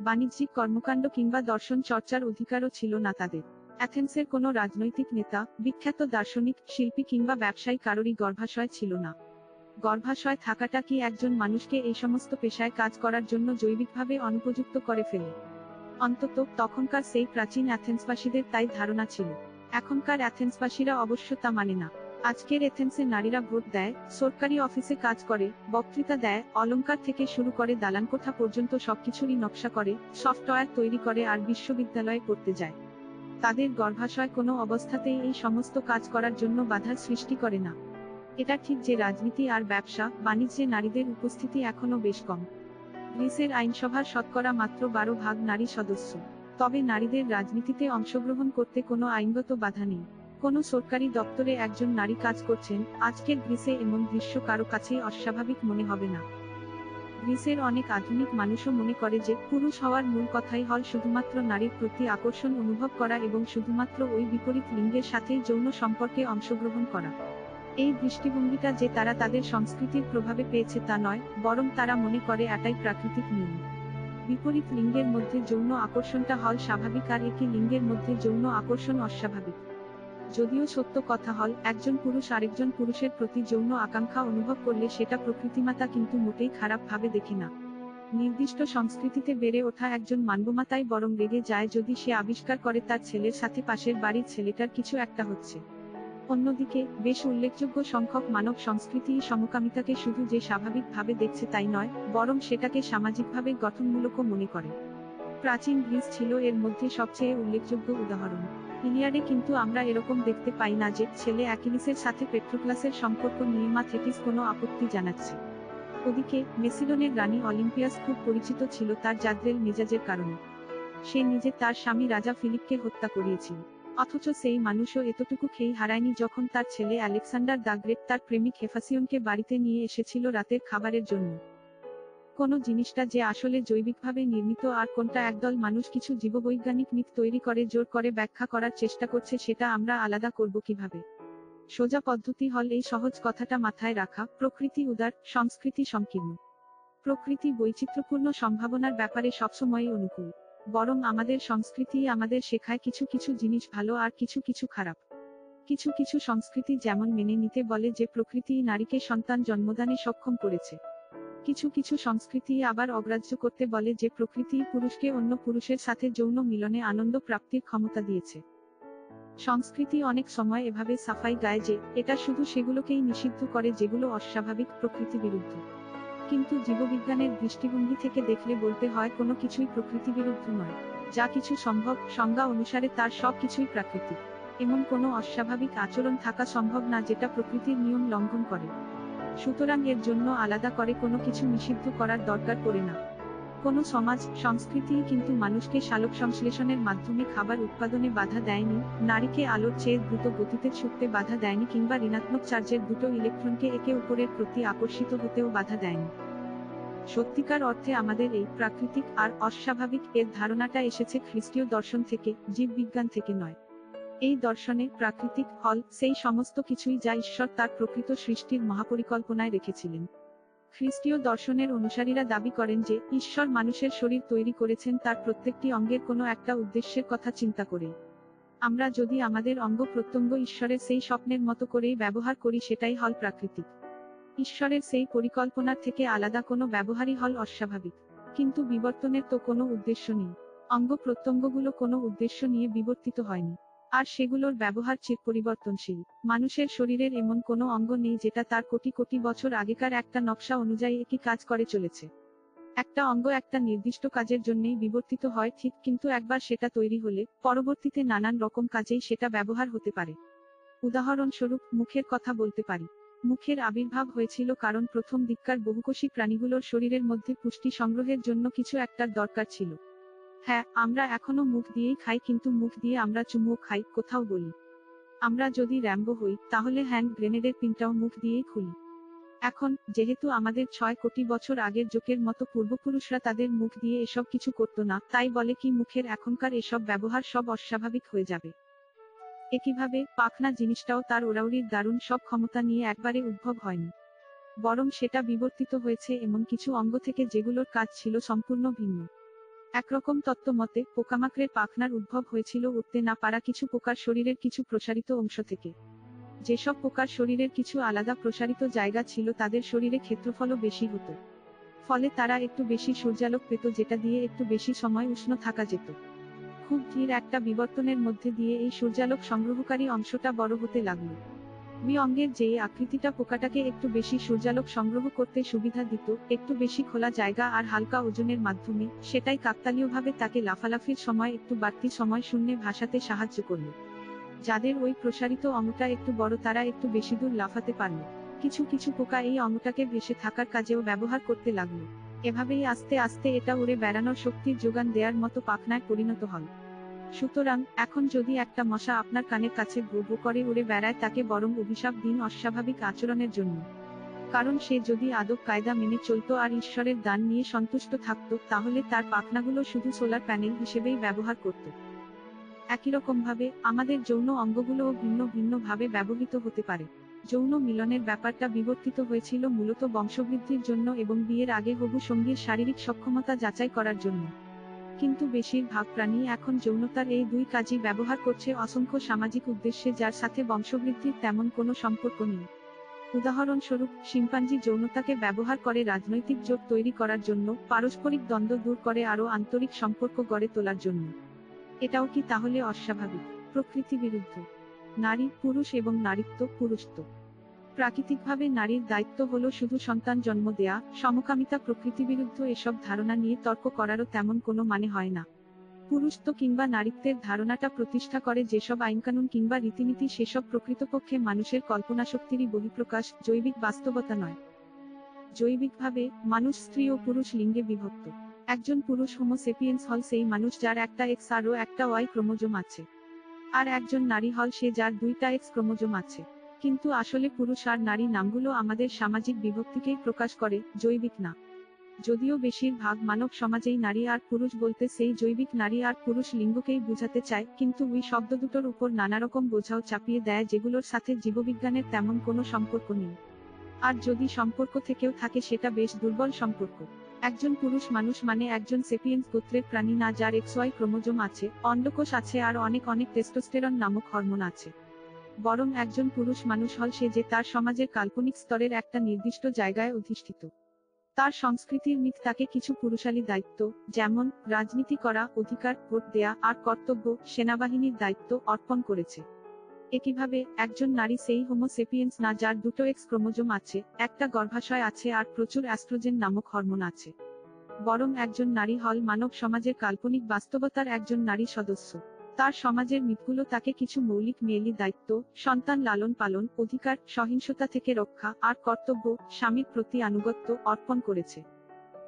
বাণিজ্যিক কর্মকাণ্ড কিংবা দর্শন চর্চার অধিকারও ছিল না তাদের। অ্যাথেন্সের কোনো রাজনৈতিক নেতা, বিখ্যাত দার্শনিক, শিল্পী কিংবা ব্যবসায়ী কারোরই গর্ভাশয় ছিল না। গর্ভাশয় থাকাটা কি একজন মানুষকে এই সমস্ত পেশায় কাজ করার জন্য জৈবিকভাবে অনুপযুক্ত করে ফেলে? অন্তত তখনকার সেই প্রাচীন অ্যাথেন্সবাসীদের তাই ধারণা ছিল। এখনকার অ্যাথেন্সবাসীরা অবশ্য তা মানে না। আজকের এথেন্সে নারীরা ভোট দেয়, সরকারি অফিসে কাজ করে, বক্তৃতা দেয়, অলংকার থেকে শুরু করে দালানকোঠা পর্যন্ত সবকিছুরই নকশা করে, সফটওয়্যার তৈরি করে আর বিশ্ববিদ্যালয়ে পড়তে যায়। তাদের গর্ভাশয় কোনো অবস্থাতেই এই সমস্ত কাজ করার জন্য বাধার সৃষ্টি করে না। এটা ঠিক যে রাজনীতি আর ব্যবসা বাণিজ্যে নারীদের উপস্থিতি এখনো বেশ কম। গ্রিসের আইনসভার শতকরা মাত্র 12 ভাগ নারী সদস্য। তবে নারীদের রাজনীতিতে অংশগ্রহণ করতে কোনো আইনগত বাধা নেই। কোনো সরকারি দপ্তরে একজন নারী কাজ করছেন, আজকের গ্রিসে এমন দৃশ্য কারো কাছেই অস্বাভাবিক মনে হবে না। গ্রিসের অনেক আধুনিক মানুষও মনে করে যে পুরুষ হওয়ার মূল কথাই হল শুধুমাত্র নারীর প্রতি আকর্ষণ অনুভব করা এবং শুধুমাত্র ওই বিপরীত লিঙ্গের সাথেই যৌন সম্পর্কে অংশগ্রহণ করা। এই দৃষ্টিভঙ্গিটা যে তারা তাদের সংস্কৃতির প্রভাবে পেয়েছে তা নয়, বরং তারা মনে করে এটাই প্রাকৃতিক নিয়ম। বিপরীত লিঙ্গের মধ্যে যৌন আকর্ষণটা হল স্বাভাবিক আর একই লিঙ্গের মধ্যে যৌন আকর্ষণ অস্বাভাবিক। যদিও সত্য কথা হল, একজন পুরুষ আরেকজন পুরুষের প্রতি যৌন আকাঙ্ক্ষা অনুভব করলে সেটা প্রকৃতিমাতা কিন্তু মোটেই খারাপ ভাবে দেখে না। নির্দিষ্ট সংস্কৃতিতে বেড়ে ওঠা একজন মানবমাতাই বরং রেগে যায় যদি সে আবিষ্কার করে তার ছেলের সাথে পাশের বাড়ির ছেলেটার কিছু একটা হচ্ছে। অন্যদিকে, বেশ উল্লেখযোগ্য সংখ্যক মানব সংস্কৃতিই সমকামিতাকে শুধু যে স্বাভাবিকভাবে দেখছে তাই নয়, বরং সেটাকে সামাজিকভাবে গঠনমূলকও মনে করে। প্রাচীন গ্রিস ছিল এর মধ্যে সবচেয়ে উল্লেখযোগ্য উদাহরণ। ইলিয়াডে কিন্তু আমরা এরকম দেখতে পাই না যে ছেলে অ্যাকিলিসের সাথে পেট্রোক্লাসের সম্পর্ক নিয়ে মা থেটিস কোনো আপত্তি জানাচ্ছে। ওদিকে, মেসিডনের রানী অলিম্পিয়াস খুব পরিচিত ছিল তার জাদ্রেল মেজাজের কারণে। সে নিজে তার স্বামী রাজা ফিলিপকে হত্যা করিয়েছিল। অথচ সেই মানুষও এতটুকু খেই হারায়নি যখন তার ছেলে আলেকজান্ডার দ্য গ্রেট তার প্রেমিক হেফাসিয়নকে বাড়িতে নিয়ে এসেছিল রাতের খাবারের জন্য। কোন জিনিসটা যে আসলে জৈবিকভাবে নির্মিত আর কোনটা একদল মানুষ কিছু জীববৈজ্ঞানিক মিথ তৈরি করে জোর করে ব্যাখ্যা করার চেষ্টা করছে সেটা আমরা আলাদা করব কিভাবে? সোজা পদ্ধতি হল এই সহজ কথাটা মাথায় রাখা: প্রকৃতি উদার, সংস্কৃতি সংকীর্ণ। প্রকৃতি বৈচিত্র্যপূর্ণ সম্ভাবনার ব্যাপারে সবসময়ই অনুকূল। বরং আমাদের সংস্কৃতিই আমাদের শেখায় কিছু কিছু জিনিস ভালো আর কিছু কিছু খারাপ। কিছু কিছু সংস্কৃতি যেমন মেনে নিতে বলে যে প্রকৃতিই নারীকে সন্তান জন্মদানে সক্ষম করেছে। কিছু কিছু সংস্কৃতি আবার অগ্রাহ্য করতে বলে যে প্রকৃতিই পুরুষকে অন্য পুরুষের সাথে যৌন মিলনে আনন্দ প্রাপ্তির ক্ষমতা দিয়েছে। সংস্কৃতি অনেক সময় এভাবে সাফাই গায় যে এটা শুধু সেগুলোকেই নিষিদ্ধ করে যেগুলো অস্বাভাবিক, প্রকৃতি বিরুদ্ধ। কিন্তু জীববিজ্ঞানের দৃষ্টিভঙ্গি থেকে দেখলে বলতে হয় কোনো কিছুই প্রকৃতি বিরুদ্ধ নয়। যা কিছু সম্ভব, সংজ্ঞা অনুসারে তার সব কিছুই প্রাকৃতিক। এমন কোনো অস্বাভাবিক আচরণ থাকা সম্ভব না যেটা প্রকৃতির নিয়ম লঙ্ঘন করে। সুতরাং এর জন্য আলাদা করে কোনো কিছু নিষিদ্ধ করার দরকার পড়ে না। কোনো সমাজ, সংস্কৃতিই কিন্তু মানুষকে সালোক সংশ্লেষণের মাধ্যমে খাবার উৎপাদনে বাধা দেয়নি, নারীকে আলোর চেয়ে দ্রুত গতিতে ছুটতে বাধা দেয়নি কিংবা ঋণাত্মক চার্জের দুটো ইলেকট্রনকে একে অপরের প্রতি আকর্ষিত হতেও বাধা দেয়নি। সত্যিকার অর্থে আমাদের এই প্রাকৃতিক আর অস্বাভাবিক এর ধারণাটা এসেছে খ্রিস্টীয় দর্শন থেকে, জীববিজ্ঞান থেকে নয়। এই দর্শনে প্রাকৃতিক হল সেই সমস্ত কিছুই যা ঈশ্বর তার প্রকৃত সৃষ্টির মহাপরিকল্পনায় রেখেছিলেন। খ্রিস্টীয় দর্শনের অনুসারীরা দাবি করেন যে ঈশ্বর মানুষের শরীর তৈরি করেছেন তার প্রত্যেকটি অঙ্গের কোনো একটা উদ্দেশ্যের কথা চিন্তা করে। আমরা যদি আমাদের অঙ্গ প্রত্যঙ্গ ঈশ্বরের সেই স্বপ্নের মতো করেই ব্যবহার করি সেটাই হল প্রাকৃতিক। ঈশ্বরের সেই পরিকল্পনার থেকে আলাদা কোনো ব্যবহারই হল অস্বাভাবিক। কিন্তু বিবর্তনের তো কোনো উদ্দেশ্য নেই। অঙ্গ প্রত্যঙ্গগুলো কোনো উদ্দেশ্য নিয়ে বিবর্তিত হয়নি। আর সেগুলোর ব্যবহার চিরপরিবর্তনশীল। মানুষের শরীরের এমন কোনো অঙ্গ নেই যেটা তার কোটি কোটি বছর আগেকার একটা নকশা অনুযায়ী একই কাজ করে চলেছে। একটা অঙ্গ একটা নির্দিষ্ট কাজের জন্যই বিবর্তিত হয় ঠিক, কিন্তু একবার সেটা তৈরি হলে পরবর্তীতে নানান রকম কাজেই সেটা ব্যবহার হতে পারে। উদাহরণস্বরূপ, মুখের কথা বলতে পারি। মুখের আবির্ভাব হয়েছিল কারণ প্রথম দিককার বহুকোষী প্রাণীগুলোর শরীরের মধ্যে পুষ্টি সংগ্রহের জন্য কিছু একটার দরকার ছিল। হ্যাঁ, আমরা এখনো মুখ দিয়েই খাই, কিন্তু মুখ দিয়ে আমরা চুমুও খাই, কোথাও বলি। আমরা যদি র্যাম্বো হই, তাহলে হ্যান্ড গ্রেনেডের পিনটাও মুখ দিয়েই খুলি। এখন, যেহেতু আমাদের 6 কোটি বছর আগের যুগের মতো পূর্বপুরুষরা তাদের মুখ দিয়ে এসব কিছু করতো না, তাই বলে কি মুখের এখনকার এসব ব্যবহার সব অস্বাভাবিক হয়ে যাবে? একইভাবে, পাখনা জিনিসটাও তার ওড়াউড়ির দারুণ সব ক্ষমতা নিয়ে একবারে উদ্ভব হয়নি। বরং সেটা বিবর্তিত হয়েছে এমন কিছু অঙ্গ থেকে যেগুলোর কাজ ছিল সম্পূর্ণ ভিন্ন। একরকম তত্ত্ব মতে, পোকামাকড়ের পাখনার উদ্ভব হয়েছিল উঠতে না পারা কিছু পোকার শরীরের কিছু প্রসারিত অংশ থেকে। যেসব পোকার শরীরের কিছু আলাদা প্রসারিত জায়গা ছিল তাদের শরীরে ক্ষেত্রফলও বেশি হতো। ফলে তারা একটু বেশি সূর্যালোক পেত, যেটা দিয়ে একটু বেশি সময় উষ্ণ থাকা যেত। খুব ধীর একটা বিবর্তনের মধ্যে দিয়ে এই সূর্যালোক সংগ্রহকারী অংশটা বড় হতে লাগলো। অঙ্গের যেই আকৃতিটা পোকাটাকে একটু বেশি সূর্যালোক সংগ্রহ করতে সুবিধা দিত, একটু বেশি খোলা জায়গা আর হালকা ওজনের মাধ্যমে, সেটাই কাকতালীয়ভাবে তাকে লাফালাফির সময় একটু বাড়তি সময় শূন্যে ভাসাতে সাহায্য করল। যাদের ওই প্রসারিত অঙ্গটা একটু বড় তারা একটু বেশি দূর লাফাতে পারল। কিছু কিছু পোকা এই অঙ্গটাকে ভেসে থাকার কাজেও ব্যবহার করতে লাগলো। এভাবেই আস্তে আস্তে এটা উড়ে বেড়ানোর শক্তির যোগান দেওয়ার মতো পাখনায় পরিণত হল। সুতরাং, এখন যদি একটা মশা আপনার কানের কাছে ভো ভো করে উড়ে বেড়ায়, তাকে বরং অভিশাপ দিন অস্বাভাবিক আচরণের জন্য। কারণ সে যদি আদব কায়দা মেনে চলতো আর ঈশ্বরের দান নিয়ে সন্তুষ্ট থাকতো, তাহলে তার পাখনাগুলো শুধু সোলার প্যানেল হিসেবেই ব্যবহার করত। একই রকম ভাবে, আমাদের যৌন অঙ্গগুলোও ভিন্ন ভিন্ন ভাবে ব্যবহৃত হতে পারে। যৌন মিলনের ব্যাপারটা বিবর্তিত হয়েছিল মূলত বংশবৃদ্ধির জন্য এবং বিয়ের আগে হবু সঙ্গীর শারীরিক সক্ষমতা যাচাই করার জন্য। কিন্তু বেশিরভাগ প্রাণী এখন যৌনতার এই দুই কাজই ব্যবহার করছে অসংখ্য সামাজিক উদ্দেশ্যে, যার সাথে বংশবৃদ্ধির তেমন কোনো সম্পর্ক নেই। উদাহরণস্বরূপ, শিম্পাঞ্জি যৌনতাকে ব্যবহার করে রাজনৈতিক জোট তৈরি করার জন্য, পারস্পরিক দ্বন্দ্ব দূর করে আরও আন্তরিক সম্পর্ক গড়ে তোলার জন্য। এটাও কি তাহলে অস্বাভাবিক, প্রকৃতি বিরুদ্ধ? নারী, পুরুষ এবং নারীত্ব, পুরুষত্ব। প্রাকৃতিকভাবে নারীর দায়িত্ব হলো শুধু সন্তান জন্ম দেয়া, সমকামিতা প্রকৃতিবিরুদ্ধ এসব ধারণা নিয়ে তর্ক করারও তেমন কোনো মানে হয় না। পুরুষত্ব কিংবা নারীত্বের ধারণাটা প্রতিষ্ঠা করে যেসব আইনকানুন কিংবা রীতিনীতি, সেসব প্রকৃতপক্ষে মানুষের কল্পনাশক্তিরই বহিঃপ্রকাশ, জৈবিক বাস্তবতা নয়। জৈবিকভাবে, মানুষ স্ত্রী ও পুরুষ লিঙ্গে বিভক্ত। একজন পুরুষ হোমো সেপিয়েন্স হল সেই মানুষ যার একটা এক্স আর ও একটা ওয়াই ক্রোমোজোম আছে। আর একজন নারী হল সে যার দুইটা এক্স ক্রোমোজোম আছে। কিন্তু আসলে পুরুষ আর নারী নামগুলো আমাদের সামাজিক বিভক্তিকেই প্রকাশ করে, জৈবিক না। যদিও বেশিরভাগ মানব সমাজেই নারী আর পুরুষ বলতে সেই জৈবিক নারী আর পুরুষ লিঙ্গকেই বোঝাতে চায়, কিন্তু ওই শব্দ দুটোর উপর নানারকম বোঝাও চাপিয়ে দেয় যেগুলোর সাথে জীববিজ্ঞানের তেমন কোনো সম্পর্ক নেই। আর যদি সম্পর্ক থেকেও থাকে সেটা বেশ দুর্বল সম্পর্ক। একজন পুরুষ মানুষ মানে একজন সেপিয়েন্স গোত্রের প্রাণী না, যার এক্সওয়াই ক্রোমোজোম আছে, অন্ডকোষ আছে আর অনেক অনেক টেস্টোস্টেরন নামক হরমোন আছে। বরং একজন পুরুষ মানুষ হল সে যে তার সমাজের কাল্পনিক স্তরের একটা নির্দিষ্ট জায়গায় অধিষ্ঠিত। তার সংস্কৃতির মিথ তাকে কিছু পুরুষালী দায়িত্ব, যেমন রাজনীতি করা, অধিকার, ভোট দেয়া আর কর্তব্য, সেনাবাহিনীর দায়িত্ব অর্পণ করেছে। একইভাবে, একজন নারী সেই হোমো সেপিয়েন্স না যার দুটো এক্স ক্রোমোজোম আছে, একটা গর্ভাশয় আছে আর প্রচুর অ্যাস্ট্রোজেন নামক হরমোন আছে। বরং একজন নারী হল মানব সমাজের কাল্পনিক বাস্তবতার একজন নারী সদস্য। তার সমাজের মিথগুলো তাকে কিছু মৌলিক মেয়েলি দায়িত্ব, সন্তান লালন পালন, অধিকার, সহিংসতা থেকে রক্ষা আর কর্তব্য, স্বামীর প্রতি আনুগত্য অর্পণ করেছে।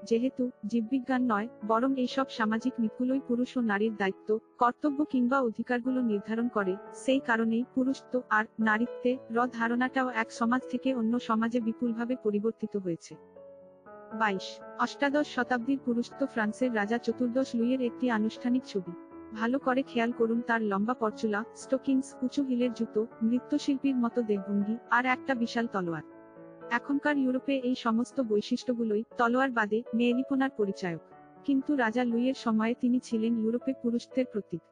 যেহেতু জীববিজ্ঞান নয়, বরং এইসব সামাজিক মিথগুলোই পুরুষ ও নারীর দায়িত্ব, কর্তব্য কিংবা অধিকারগুলো নির্ধারণ করে, সেই কারণেই পুরুষত্ব আর নারীত্বে ধারণাটাও এক সমাজ থেকে অন্য সমাজে বিপুলভাবে পরিবর্তিত হয়েছে। 22 অষ্টাদশ শতাব্দীর পুরুষত্ব ফ্রান্সের রাজা চতুর্দশ লুইয়ের একটি আনুষ্ঠানিক ছবি। ভালো করে খেয়াল করুন তার লম্বা পরচুলা, স্টোকিংস, উঁচু হিলের জুতো, নৃত্যশিল্পীর মতো দেহভঙ্গি আর একটা বিশাল তলোয়ার। এখনকার ইউরোপে এই সমস্ত বৈশিষ্ট্যগুলোই, তলোয়ার বাদে, মেয়েলিপনার পরিচায়ক। কিন্তু রাজা লুইয়ের সময়ে তিনি ছিলেন ইউরোপে পুরুষত্বের প্রতীক।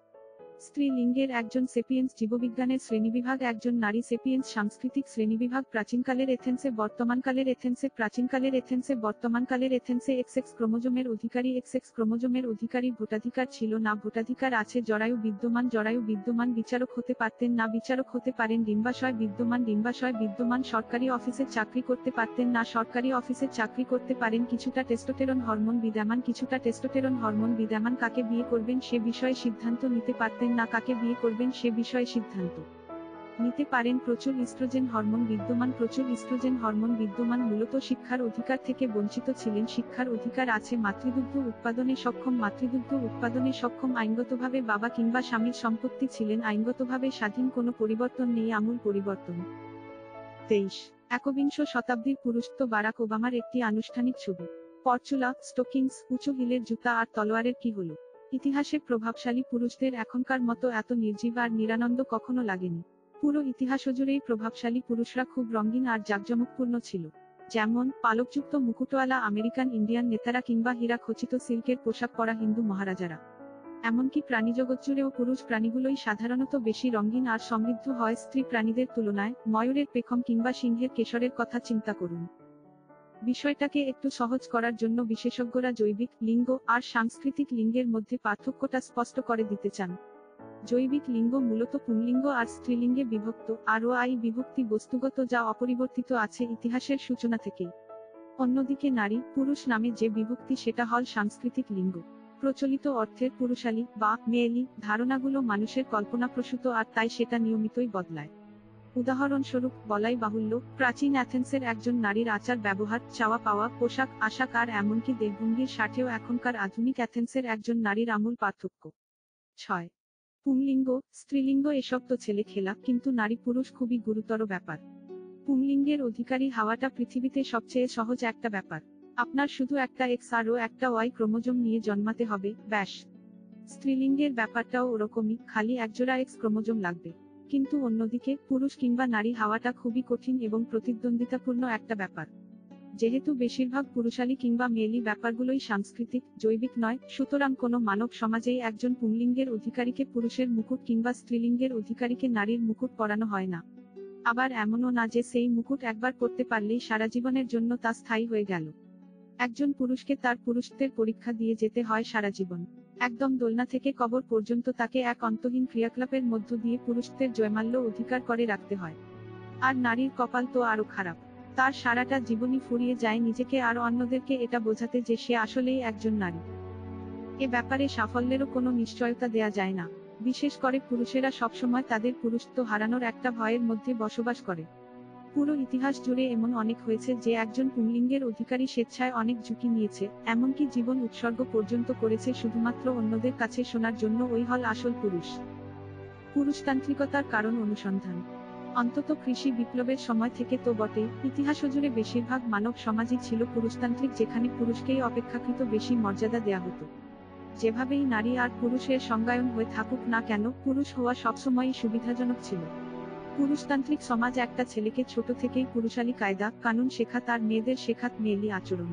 স্ত্রী লিঙ্গের একজন সেপিয়েন্স জীববিজ্ঞানের শ্রেণীবিভাগ, একজন নারী সেপিয়েন্স সাংস্কৃতিক শ্রেণীবিভাগ। প্রাচীনকালের এথেন্সে, বর্তমানকালের এথেন্সে, প্রাচীনকালের এথেন্সে, বর্তমানকালের এথেন্সে এক্স এক্স ক্রোমোজোমের অধিকারী, এক্স এক্স ক্রোমোজোমের অধিকারী। ভোটাধিকার ছিল না, ভোটাধিকার আছে। জরায়ু বিদ্যমান, জরায়ু বিদ্যমান। বিচারক হতে পারতেন না, বিচারক হতে পারেন। ডিম্বাশয় বিদ্যমান, ডিম্বাশয় বিদ্যমান। সরকারি অফিসে চাকরি করতে পারতেন না, সরকারি অফিসে চাকরি করতে পারেন। কিছুটা টেস্টোস্টেরন হরমোন বিদ্যমান, কিছুটা টেস্টোস্টেরন হরমোন বিদ্যমান। কাকে বিয়ে করবেন সে বিষয়ে সিদ্ধান্ত নিতে পারতেন না, কাকে বিয়ে করবেন সে বিষয়ে সিদ্ধান্ত নিতে পারেন। প্রচুর ইস্ট্রোজেন হরমোন বিদ্যমান, প্রচুর ইস্ট্রোজেন হরমোন বিদ্যমান। মূলত শিক্ষার অধিকার থেকে বঞ্চিত ছিলেন, শিক্ষার অধিকার আছে। মাতৃদুগ্ধ উৎপাদনে সক্ষম, মাতৃদুগ্ধ উৎপাদনে সক্ষম। আইনগতভাবে বাবা কিংবা স্বামীর সম্পত্তি ছিলেন, আইনগতভাবে স্বাধীন। কোনো পরিবর্তন নেই, আমূল পরিবর্তন। 23 একবিংশ শতাব্দীর পুরুষত্ব বারাক ওবামার একটি আনুষ্ঠানিক ছবি। পরচুলা, স্টোকিংস, উঁচু হিলের জুতা আর তলোয়ারের কি হলো? ইতিহাসে প্রভাবশালী পুরুষদের এখনকার মতো এত নির্জীব আর নিরানন্দ কখনো লাগেনি। পুরো ইতিহাস জুড়েই প্রভাবশালী পুরুষরা খুব রঙিন আর জাঁকজমকপূর্ণ ছিল। যেমন পালকযুক্ত মুকুটওয়ালা আমেরিকান ইন্ডিয়ান নেতারা কিংবা হীরা খচিত সিল্কের পোশাক পরা হিন্দু মহারাজারা। এমনকি প্রাণীজগৎ জুড়েও পুরুষ প্রাণীগুলোই সাধারণত বেশি রঙিন আর সমৃদ্ধ হয় স্ত্রী প্রাণীদের তুলনায়। ময়ূরের পেখম কিংবা সিংহের কেশরের কথা চিন্তা করুন। বিষয়টাকে একটু সহজ করার জন্য বিশেষজ্ঞরা জৈবিক লিঙ্গ আর সাংস্কৃতিক লিঙ্গের মধ্যে পার্থক্যটা স্পষ্ট করে দিতে চান। জৈবিক লিঙ্গ মূলত পুংলিঙ্গ আর স্ত্রীলিঙ্গে বিভক্ত, আর এই বিভক্তি বস্তুগত, যা অপরিবর্তিত আছে ইতিহাসের সূচনা থেকেই। অন্যদিকে নারী পুরুষ নামে যে বিভক্তি, সেটা হল সাংস্কৃতিক লিঙ্গ। প্রচলিত অর্থের পুরুষালী বা মেয়েলি ধারণাগুলো মানুষের কল্পনাপ্রসূত, আর তাই সেটা নিয়মিতই বদলায়। উদাহরণস্বরূপ বলাই বাহুল্য, প্রাচীন অ্যাথেন্সের একজন নারীর আচার ব্যবহার, চাওয়া পাওয়া, পোশাক আশাক আর এমনকি দেহভঙ্গির সাথেও এখনকার আধুনিক অ্যাথেন্সের একজন নারীর আমূল পার্থক্য। 6 পুংলিঙ্গ, স্ত্রীলিঙ্গ এসব তো ছেলে খেলা, কিন্তু নারী পুরুষ খুবই গুরুতর ব্যাপার। পুংলিঙ্গের অধিকারী হওয়াটা পৃথিবীতে সবচেয়ে সহজ একটা ব্যাপার। আপনার শুধু একটা এক্স আর ও একটা ওয়াই ক্রোমোজোম নিয়ে জন্মাতে হবে, ব্যাস। স্ত্রীলিঙ্গের ব্যাপারটাও ওরকমই, খালি একজোড়া এক্স ক্রোমোজোম লাগবে। কিন্তু অন্যদিকে পুরুষ কিংবা নারী হওয়াটা খুবই কঠিন এবং প্রতিদ্বন্দ্বিতাপূর্ণ একটা ব্যাপার। যেহেতু বেশিরভাগ পুরুষালী কিংবা মেয়েলি ব্যাপারগুলোই সাংস্কৃতিক, জৈবিক নয়, সুতরাং কোনো মানব সমাজেই একজন পুংলিঙ্গের অধিকারীকে পুরুষের মুকুট কিংবা স্ত্রীলিঙ্গের অধিকারীকে নারীর মুকুট পরানো হয় না। আবার এমনও না যে সেই মুকুট একবার পরতে পারলেই সারা জীবনের জন্য তা স্থায়ী হয়ে গেল। একজন পুরুষকে তার পুরুষত্বের পরীক্ষা দিয়ে যেতে হয় সারা জীবন। একদম দোলনা থেকে কবর পর্যন্ত তাকে এক অন্তহীন ক্রিয়াকলাপের মধ্য দিয়ে পুরুষত্বের জয়মাল্য অধিকার করে রাখতে হয়। আর নারীর কপাল তো আরো খারাপ। তার সারাটা জীবনই ফুরিয়ে যায় নিজেকে আর অন্যদেরকে এটা বোঝাতে যে সে আসলেই একজন নারী। এ ব্যাপারে সাফল্যেরও কোনো নিশ্চয়তা দেয়া যায় না। বিশেষ করে পুরুষেরা সবসময় তাদের পুরুষত্ব হারানোর একটা ভয়ের মধ্যে বসবাস করে। পুরো ইতিহাস জুড়ে এমন অনেক হয়েছে যে একজন পুংলিঙ্গের অধিকারী স্বেচ্ছায় অনেক ঝুঁকি নিয়েছে, এমনকি জীবন উৎসর্গ পর্যন্ত করেছে শুধুমাত্র অন্যদের কাছে শোনার জন্য ওই হল আসল পুরুষ। পুরুষতান্ত্রিকতার কারণ অনুসন্ধান। অন্তত কৃষি বিপ্লবের সময় থেকে তো বটেই, ইতিহাস জুড়ে বেশিরভাগ মানব সমাজই ছিল পুরুষতান্ত্রিক, যেখানে পুরুষকেই অপেক্ষাকৃত বেশি মর্যাদা দেয়া হতো। যেভাবেই নারী আর পুরুষের সংজ্ঞায়ন হয়ে থাকুক না কেন, পুরুষ হওয়া সবসময়ই সুবিধাজনক ছিল। পুরুষতান্ত্রিক সমাজ একটা ছেলেকে ছোট থেকেই পুরুষালী কায়দা কানুন শেখাত আর মেয়েদের শেখাত মেয়েলি আচরণ।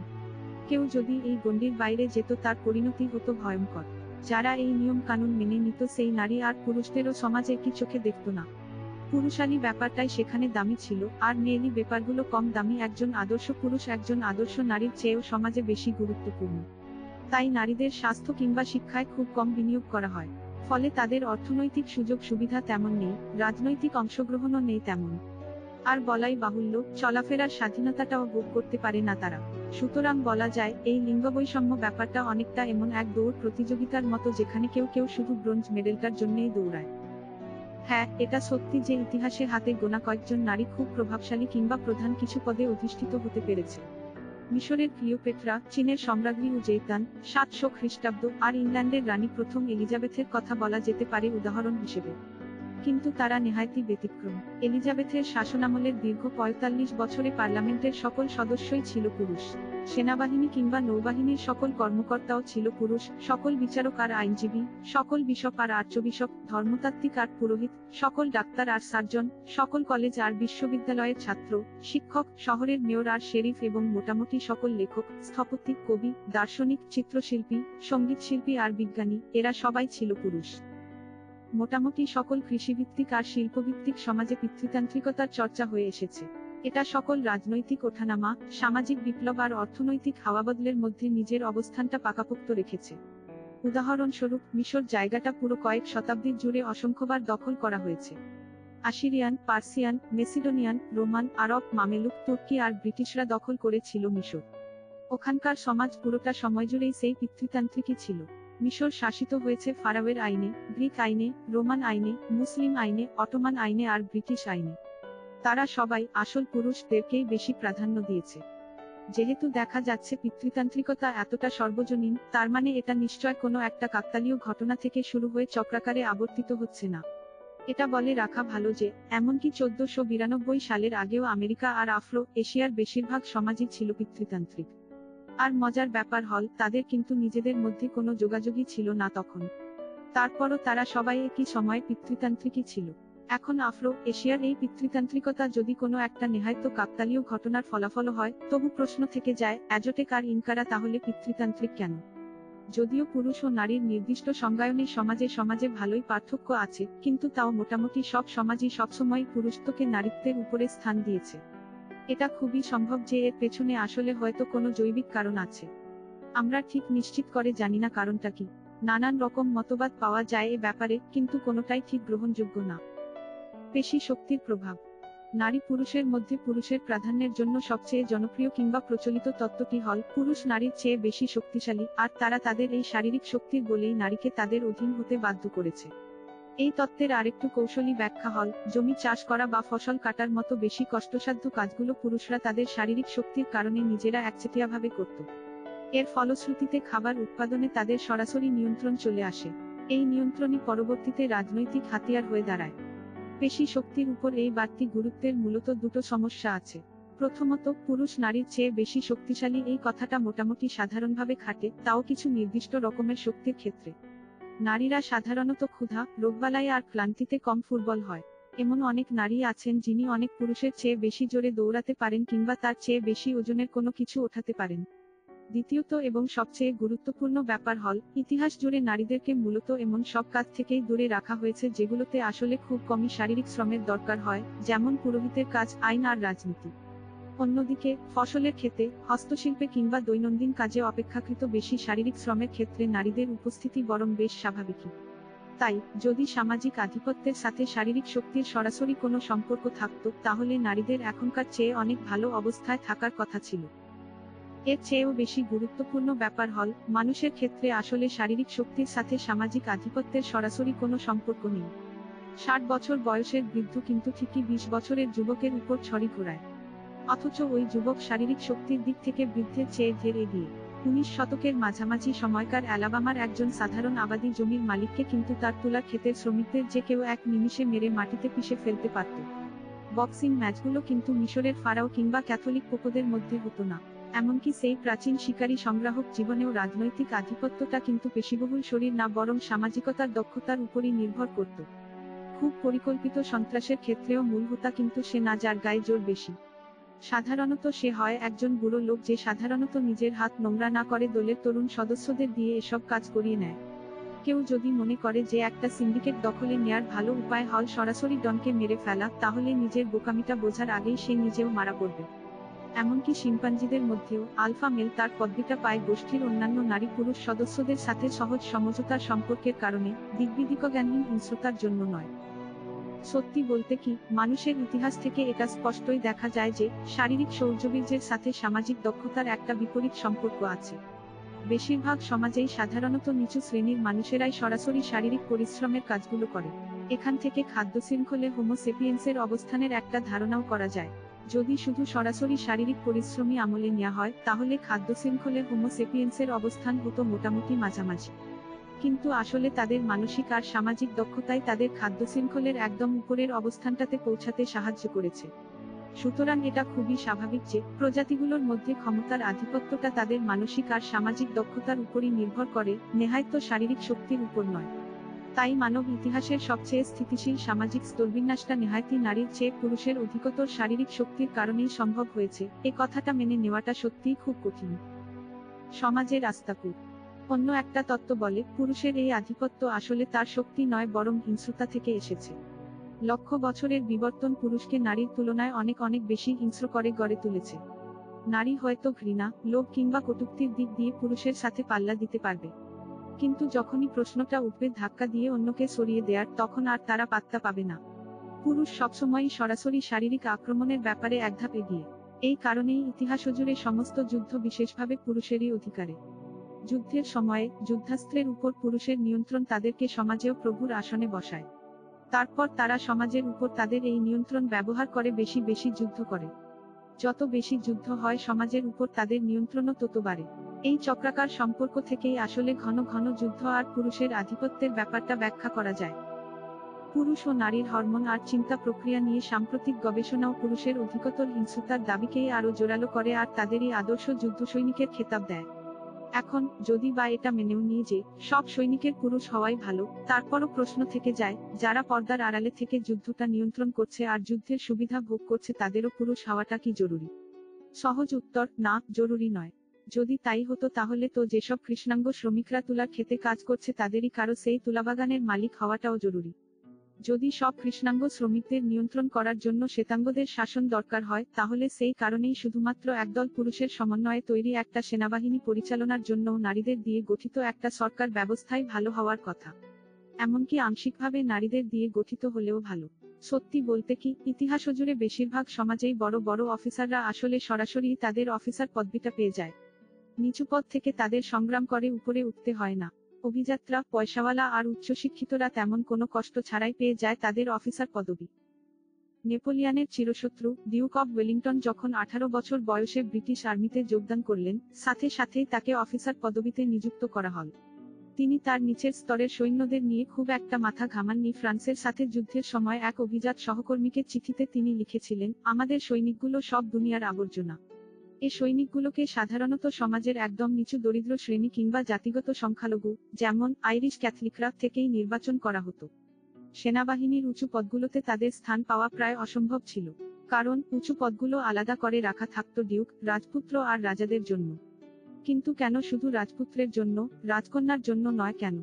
কেউ যদি এই গণ্ডির বাইরে যেত তার পরিণতি হতো ভয়ঙ্কর। যারা এই নিয়ম কানুন মেনে নিত সেই নারী আর পুরুষদেরও সমাজে কি চোখে দেখত না। পুরুষালী ব্যাপারটাই সেখানে দামি ছিল, আর মেয়েলি ব্যাপারগুলো কম দামি। একজন আদর্শ পুরুষ একজন আদর্শ নারীর চেয়েও সমাজে বেশি গুরুত্বপূর্ণ। তাই নারীদের স্বাস্থ্য কিংবা শিক্ষায় খুব কম বিনিয়োগ করা হয়। ফলে তাদের অর্থনৈতিক সুযোগ সুবিধা তেমন নেই, রাজনৈতিক অংশগ্রহণও নেই তেমন। আর বলাই বাহুল্য, চলাফেরার স্বাধীনতাটাও ভোগ করতে পারে না তারা। সুতরাং বলা যায়, এই লিঙ্গবৈষম্য ব্যাপারটা অনেকটা এমন এক দৌড় প্রতিযোগিতার মতো যেখানে কেউ কেউ শুধু ব্রোঞ্জ মেডেলটার জন্যই দৌড়ায়। হ্যাঁ, এটা সত্যি যে ইতিহাসে হাতে গোনা কয়েকজন নারী খুব প্রভাবশালী কিংবা প্রধান কিছু পদে অধিষ্ঠিত হতে পেরেছে। মিশরের ক্লিওপেট্রা, চীনের সম্রাজ্ঞী উজেইতান 700 খ্রিস্টাব্দ, আর ইংল্যান্ডের রানী প্রথম এলিজাবেথের কথা বলা যেতে পারে উদাহরণ হিসেবে। কিন্তু তারা নেহায়তই ব্যতিক্রম। এলিজাবেথের শাসনামলের দীর্ঘ 45 বছরে পার্লামেন্টের সকল সদস্যই ছিল পুরুষ। সেনাবাহিনী কিংবা নৌবাহিনীর সকল কর্মকর্তাও ছিল পুরুষ, সকল বিচারক আর আইনজীবী, সকল বিশপ আর আর্চবিশপ, ধর্মতাত্ত্বিক আর পুরোহিত, সকল ডাক্তার আর সার্জন, সকল কলেজ আর বিশ্ববিদ্যালয়ের ছাত্র, শিক্ষক, শহরের মেয়র আর শেরিফ এবং মোটামুটি সকল লেখক, স্থপতি, কবি, দার্শনিক, চিত্রশিল্পী, সঙ্গীতশিল্পী আর বিজ্ঞানী, এরা সবাই ছিল পুরুষ। মোটামুটি সকল কৃষিভিত্তিক আর শিল্পভিত্তিক সমাজে পিতৃতান্ত্রিকতার চর্চা হয়ে এসেছে। এটা সকল রাজনৈতিক ওঠানামা, সামাজিক বিপ্লব আর অর্থনৈতিক হাওয়াবদলের মধ্যে নিজের অবস্থানটা পাকাপোক্ত রেখেছে। উদাহরণস্বরূপ, মিশর জায়গাটা পুরো কয়েক শতাব্দীর জুড়ে অসংখ্যবার দখল করা হয়েছে। আশিরিয়ান, পার্সিয়ান, মেসিডোনিয়ান, রোমান, আরব, মামেলুক, তুর্কি আর ব্রিটিশরা দখল করেছিল মিশর। ওখানকার সমাজ পুরোটা সময় জুড়েই সেই পিতৃতান্ত্রিকই ছিল। মিশর শাসিত হয়েছে ফারাওয়ের আইনে, গ্রিক আইনে, রোমান আইনে, মুসলিম আইনে, অটোমান আইনে আর ব্রিটিশ আইনে। তারা সবাই আসল পুরুষদেরকেই বেশি প্রাধান্য দিয়েছে। যেহেতু দেখা যাচ্ছে পিতৃতান্ত্রিকতা এতটা সর্বজনীন, তার মানে এটা নিশ্চয় কোনো একটা কাকতালীয় ঘটনা থেকে শুরু হয়ে চক্রাকারে আবর্তিত হচ্ছে না। এটা বলে রাখা ভালো যে, এমনকি 1492 সালের আগেও আমেরিকা আর আফ্রো এশিয়ার বেশিরভাগ সমাজই ছিল পিতৃতান্ত্রিক। আর মজার ব্যাপার হল, তাদের কিন্তু নিজেদের মধ্যে কোনো যোগাযোগই ছিল না তখন। তারপরও তারা সবাই একই সময়ে পিতৃতান্ত্রিকই ছিল। এখন আফ্রো এশিয়ার এই পিতৃতান্ত্রিকতা যদি কোনো একটা নেহায়ত কাকতালীয় ঘটনার ফলাফল হয়, তবু প্রশ্ন থেকে যায়, অ্যাজটেক আর ইনকারা তাহলে পিতৃতান্ত্রিক কেন? যদিও পুরুষ ও নারীর নির্দিষ্ট সংজ্ঞায়নে সমাজে সমাজে ভালোই পার্থক্য আছে, কিন্তু তাও মোটামুটি সব সমাজই সবসময় পুরুষত্বকে নারীত্বের উপরে স্থান দিয়েছে। এটা খুবই সম্ভব যে এর পেছনে আসলে হয়তো কোনো জৈবিক কারণ আছে। আমরা ঠিক নিশ্চিত করে জানি না কারণটা কি। নানান রকম মতবাদ পাওয়া যায় এ ব্যাপারে, কিন্তু কোনোটাই ঠিক গ্রহণযোগ্য না। পেশী শক্তির প্রভাব। নারী পুরুষের মধ্যে পুরুষের প্রাধান্যের জন্য সবচেয়ে জনপ্রিয় কিংবা প্রচলিত তত্ত্বটি হল, পুরুষ নারীর চেয়ে বেশি শক্তিশালী, আর তারা তাদের এই শারীরিক শক্তির বলেই নারীকে তাদের অধীন হতে বাধ্য করেছে। এই তত্ত্বের আরেকটু কৌশলী ব্যাখ্যা হল, জমি চাষ করা বা ফসল কাটার মতো বেশি কষ্টসাধ্য কাজগুলো পুরুষরা তাদের শারীরিক শক্তির কারণে নিজেরা একচেটিয়াভাবে করত। এর ফলশ্রুতিতে খাবার উৎপাদনে তাদের সরাসরি নিয়ন্ত্রণ চলে আসে। এই নিয়ন্ত্রণই পরবর্তীতে রাজনৈতিক হাতিয়ার হয়ে দাঁড়ায়। পেশী শক্তির উপর এই বাড়তি গুরুত্বের মূলত দুটো সমস্যা আছে। প্রথমত, পুরুষ নারীর চেয়ে বেশি শক্তিশালী এই কথাটা মোটামুটি সাধারণভাবে খাটে, তাও কিছু নির্দিষ্ট রকমের শক্তির ক্ষেত্রে। নারীরা সাধারণত ক্ষুধা, রোগবালাই আর ক্লান্তিতে কম দুর্বল হয়। এমন অনেক নারী আছেন যিনি অনেক পুরুষের চেয়ে বেশি জোরে দৌড়াতে পারেন কিংবা তার চেয়ে বেশি ওজনের কোনো কিছু ওঠাতে পারেন। দ্বিতীয়ত এবং সবচেয়ে গুরুত্বপূর্ণ ব্যাপার হল, ইতিহাস জুড়ে নারীদেরকে মূলত এমন সব কাজ থেকেই দূরে রাখা হয়েছে যেগুলোতে আসলে খুব কমই শারীরিক শ্রমের দরকার হয়, যেমন পুরোহিতের কাজ, আইন আর রাজনীতি। অন্যদিকে, ফসলের ক্ষেতে, হস্তশিল্পে কিংবা দৈনন্দিন কাজে অপেক্ষাকৃত বেশি শারীরিক শ্রমের ক্ষেত্রে নারীদের উপস্থিতি বরং বেশ স্বাভাবিকই। তাই, যদি সামাজিক আধিপত্যের সাথে শারীরিক শক্তির সরাসরি কোনো সম্পর্ক থাকত, তাহলে নারীদের এখনকার চেয়ে অনেক ভালো অবস্থায় থাকার কথা ছিল। এর চেয়েও বেশি গুরুত্বপূর্ণ ব্যাপার হল, মানুষের ক্ষেত্রে আসলে শারীরিক শক্তির সাথে সামাজিক আধিপত্যের সরাসরি কোনো সম্পর্ক নেই। 60 বছর বয়সের বৃদ্ধ কিন্তু ঠিকই 20 বছরের যুবকের উপর ছড়ি ঘোরায়। অথচ ওই যুবক শারীরিক শক্তির দিক থেকে বৃদ্ধের চেয়ে ঢের এগিয়ে। 19 শতকের মাঝামাঝি সময়কার অ্যালাবামার একজন সাধারণ আবাদি জমির মালিককে কিন্তু তার তুলার ক্ষেতের শ্রমিকদের যে কেউ এক নিমিষে মেরে মাটিতে পিষে ফেলতে পারত। বক্সিং ম্যাচগুলো কিন্তু মিশরের ফারাও কিংবা ক্যাথলিক পোপদের মধ্যে হতো না। এমনকি সেই প্রাচীন শিকারী সংগ্রাহক জীবনেও রাজনৈতিক আধিপত্যটা কিন্তু পেশিবহুল শরীর না, বরং সামাজিকতার দক্ষতার উপরই নির্ভর করত। খুব পরিকল্পিত সন্ত্রাসের ক্ষেত্রেও মূল হোতা কিন্তু সে না যার গায়ে জোর বেশি। সাধারণত সে হয় একজন বুড়ো লোক যে সাধারণত নিজের হাত নোংরা না করে দলের তরুণ সদস্যদের দিয়ে এসব কাজ করিয়ে নেয়। কেউ যদি মনে করে যে একটা সিন্ডিকেট দখলে নেয়ার ভালো উপায় হল সরাসরি ডনকে মেরে ফেলা, তাহলে নিজের বোকামিটা বোঝার আগেই সে নিজেও মারা পড়বে। এমনকি শিম্পাঞ্জিদের মধ্যেও আলফা মেল তার পদবিটা পায় গোষ্ঠীর অন্যান্য নারী পুরুষ সদস্যদের সাথে সহজ সমঝোতার সম্পর্কের কারণে, দিগ্বিদিকজ্ঞানহীন হিংস্রতার জন্য নয়। সত্যি বলতে কি, মানুষের ইতিহাস থেকে এটা স্পষ্টই দেখা যায় যে, শারীরিক শৌর্যবীর্যের সাথে সামাজিক দক্ষতার একটা বিপরীত সম্পর্ক আছে। বেশিরভাগ সমাজেই সাধারণত নিচু শ্রেণীর মানুষেরাই সরাসরি শারীরিক পরিশ্রমের কাজগুলো করে। এখান থেকে খাদ্যশৃঙ্খলে হোমো সেপিয়েন্সের অবস্থানের একটা ধারণাও করা যায়। যদি শুধু সরাসরি শারীরিক পরিশ্রমই আমলে নেওয়া হয়, তাহলে খাদ্যশৃঙ্খলে হোমো সেপিয়েন্সের অবস্থান হতো মোটামুটি মাঝামাঝি। কিন্তু আসলে তাদের মানসিক আর সামাজিক দক্ষতাই তাদের খাদ্যশৃঙ্খলের একদম উপরের অবস্থানটাতে পৌঁছাতে সাহায্য করেছে। সুতরাং এটা খুবই স্বাভাবিক যে, প্রজাতিগুলোর মধ্যে ক্ষমতার আধিপত্যটা তাদের মানসিক আর সামাজিক দক্ষতার উপরই নির্ভর করে, নেহায়ত শারীরিক শক্তির উপর নয়। তাই মানব ইতিহাসের সবচেয়ে স্থিতিশীল সামাজিক স্তরবিন্যাসটা নেহায়তই নারীর চেয়ে পুরুষের অধিকতর শারীরিক শক্তির কারণেই সম্ভব হয়েছে। এ কথাটা মেনে নেওয়াটা সত্যিই খুব কঠিন। সমাজের আস্তাকুর। অন্য একটা তত্ত্ব বলে, পুরুষের এই আধিপত্য আসলে তার শক্তি নয়, বরং হিংস্রতা থেকে এসেছে। লক্ষ বছরের বিবর্তন পুরুষকে নারীর তুলনায় অনেক অনেক বেশি হিংস্র করে গড়ে তুলেছে। নারী হয়তো ঘৃণা, লোভ কিংবা কটূক্তির দিক দিয়ে পুরুষের সাথে পাল্লা দিতে পারবে, কিন্তু যখনই প্রশ্নটা উঠবে ধাক্কা দিয়ে অন্যকে সরিয়ে দেয়ার, তখন আর তারা পাত্তা পাবে না। পুরুষ সবসময়ই সরাসরি শারীরিক আক্রমণের ব্যাপারে একধাপ এগিয়ে। এই কারণেই ইতিহাসজুড়ে সমস্ত যুদ্ধ বিশেষভাবে পুরুষেরই অধিকারে। যুদ্ধের সময়ে যুদ্ধাস্ত্রের উপর পুরুষের নিয়ন্ত্রণ তাদেরকে সমাজেও প্রভুর আসনে বসায়। তারপর তারা সমাজের উপর তাদের এই নিয়ন্ত্রণ ব্যবহার করে বেশি বেশি যুদ্ধ করে। যত বেশি যুদ্ধ হয় সমাজের উপর তাদের নিয়ন্ত্রণও তত বাড়ে। এই চক্রাকার সম্পর্ক থেকেই আসলে ঘন ঘন যুদ্ধ আর পুরুষের আধিপত্যের ব্যাপারটা ব্যাখ্যা করা যায়। পুরুষ ও নারীর হরমোন আর চিন্তা প্রক্রিয়া নিয়ে সাম্প্রতিক গবেষণাও পুরুষের অধিকতর হিংস্রতার দাবিকেই আরো জোরালো করে আর তাদেরই আদর্শ যুদ্ধসৈনিকের খেতাব দেয়। এখন, যদি বা এটা মেনেও নিয়ে যে, সব সৈনিকের পুরুষ হওয়াই ভালো, তারপরও প্রশ্ন থেকে যায়, যারা পর্দার আড়ালে থেকে যুদ্ধটা নিয়ন্ত্রণ করছে আর যুদ্ধের সুবিধা ভোগ করছে তাদেরও পুরুষ হওয়াটা কি জরুরি? সহজ উত্তর, না, জরুরি নয়। যদি তাই হতো তাহলে তো যেসব কৃষ্ণাঙ্গ শ্রমিকরা তুলার ক্ষেতে কাজ করছে তাদেরই কারো সেই তুলাবাগানের মালিক হওয়াটাও জরুরি। যদি সব কৃষ্ণাঙ্গ শ্রমিকদের নিয়ন্ত্রণ করার জন্য শ্বেতাঙ্গদের শাসন দরকার হয়, তাহলে সেই কারণেই শুধুমাত্র একদল পুরুষের সমন্বয়ে তৈরি একটা সেনাবাহিনী পরিচালনার জন্যও নারীদের দিয়ে গঠিত একটা সরকার ব্যবস্থাই ভালো হওয়ার কথা। এমনকি আংশিকভাবে নারীদের দিয়ে গঠিত হলেও ভালো। সত্যি বলতে কি, ইতিহাসজুড়ে বেশিরভাগ সমাজেই বড় বড় অফিসাররা আসলে সরাসরি তাদের অফিসার পদবিটা পেয়ে যায়। নিচু পদ থেকে তাদের সংগ্রাম করে উপরে উঠতে হয় না। অভিযাত্রা, পয়সাওয়ালা আর উচ্চশিক্ষিতরা তেমন কোনো কষ্ট ছাড়াই পেয়ে যায় তাদের অফিসার পদবি। নেপোলিয়নের চিরশত্রু ডিউক অব ওয়েলিংটন যখন 18 বছর বয়সে ব্রিটিশ আর্মিতে যোগদান করলেন, সাথে সাথেই তাকে অফিসার পদবিতে নিযুক্ত করা হল। তিনি তার নিচের স্তরের সৈন্যদের নিয়ে খুব একটা মাথা ঘামাননি। ফ্রান্সের সাথে যুদ্ধের সময় এক অভিজাত সহকর্মীকে চিঠিতে তিনি লিখেছিলেন, আমাদের সৈনিকগুলো সব দুনিয়ার আবর্জনা। এ সৈনিকগুলোকে সাধারণত সমাজের একদম নিচু দরিদ্র শ্রেণী কিংবা জাতিগত সংখ্যালঘু, যেমন আইরিশ ক্যাথলিকরা, থেকেই নির্বাচন করা হতো। সেনাবাহিনীর উঁচু পদগুলোতে তাদের স্থান পাওয়া প্রায় অসম্ভব ছিল। কারণ উঁচু পদগুলো আলাদা করে রাখা থাকতো ডিউক, রাজপুত্র আর রাজাদের জন্য। কিন্তু কেন শুধু রাজপুত্রের জন্য, রাজকন্যার জন্য নয় কেন?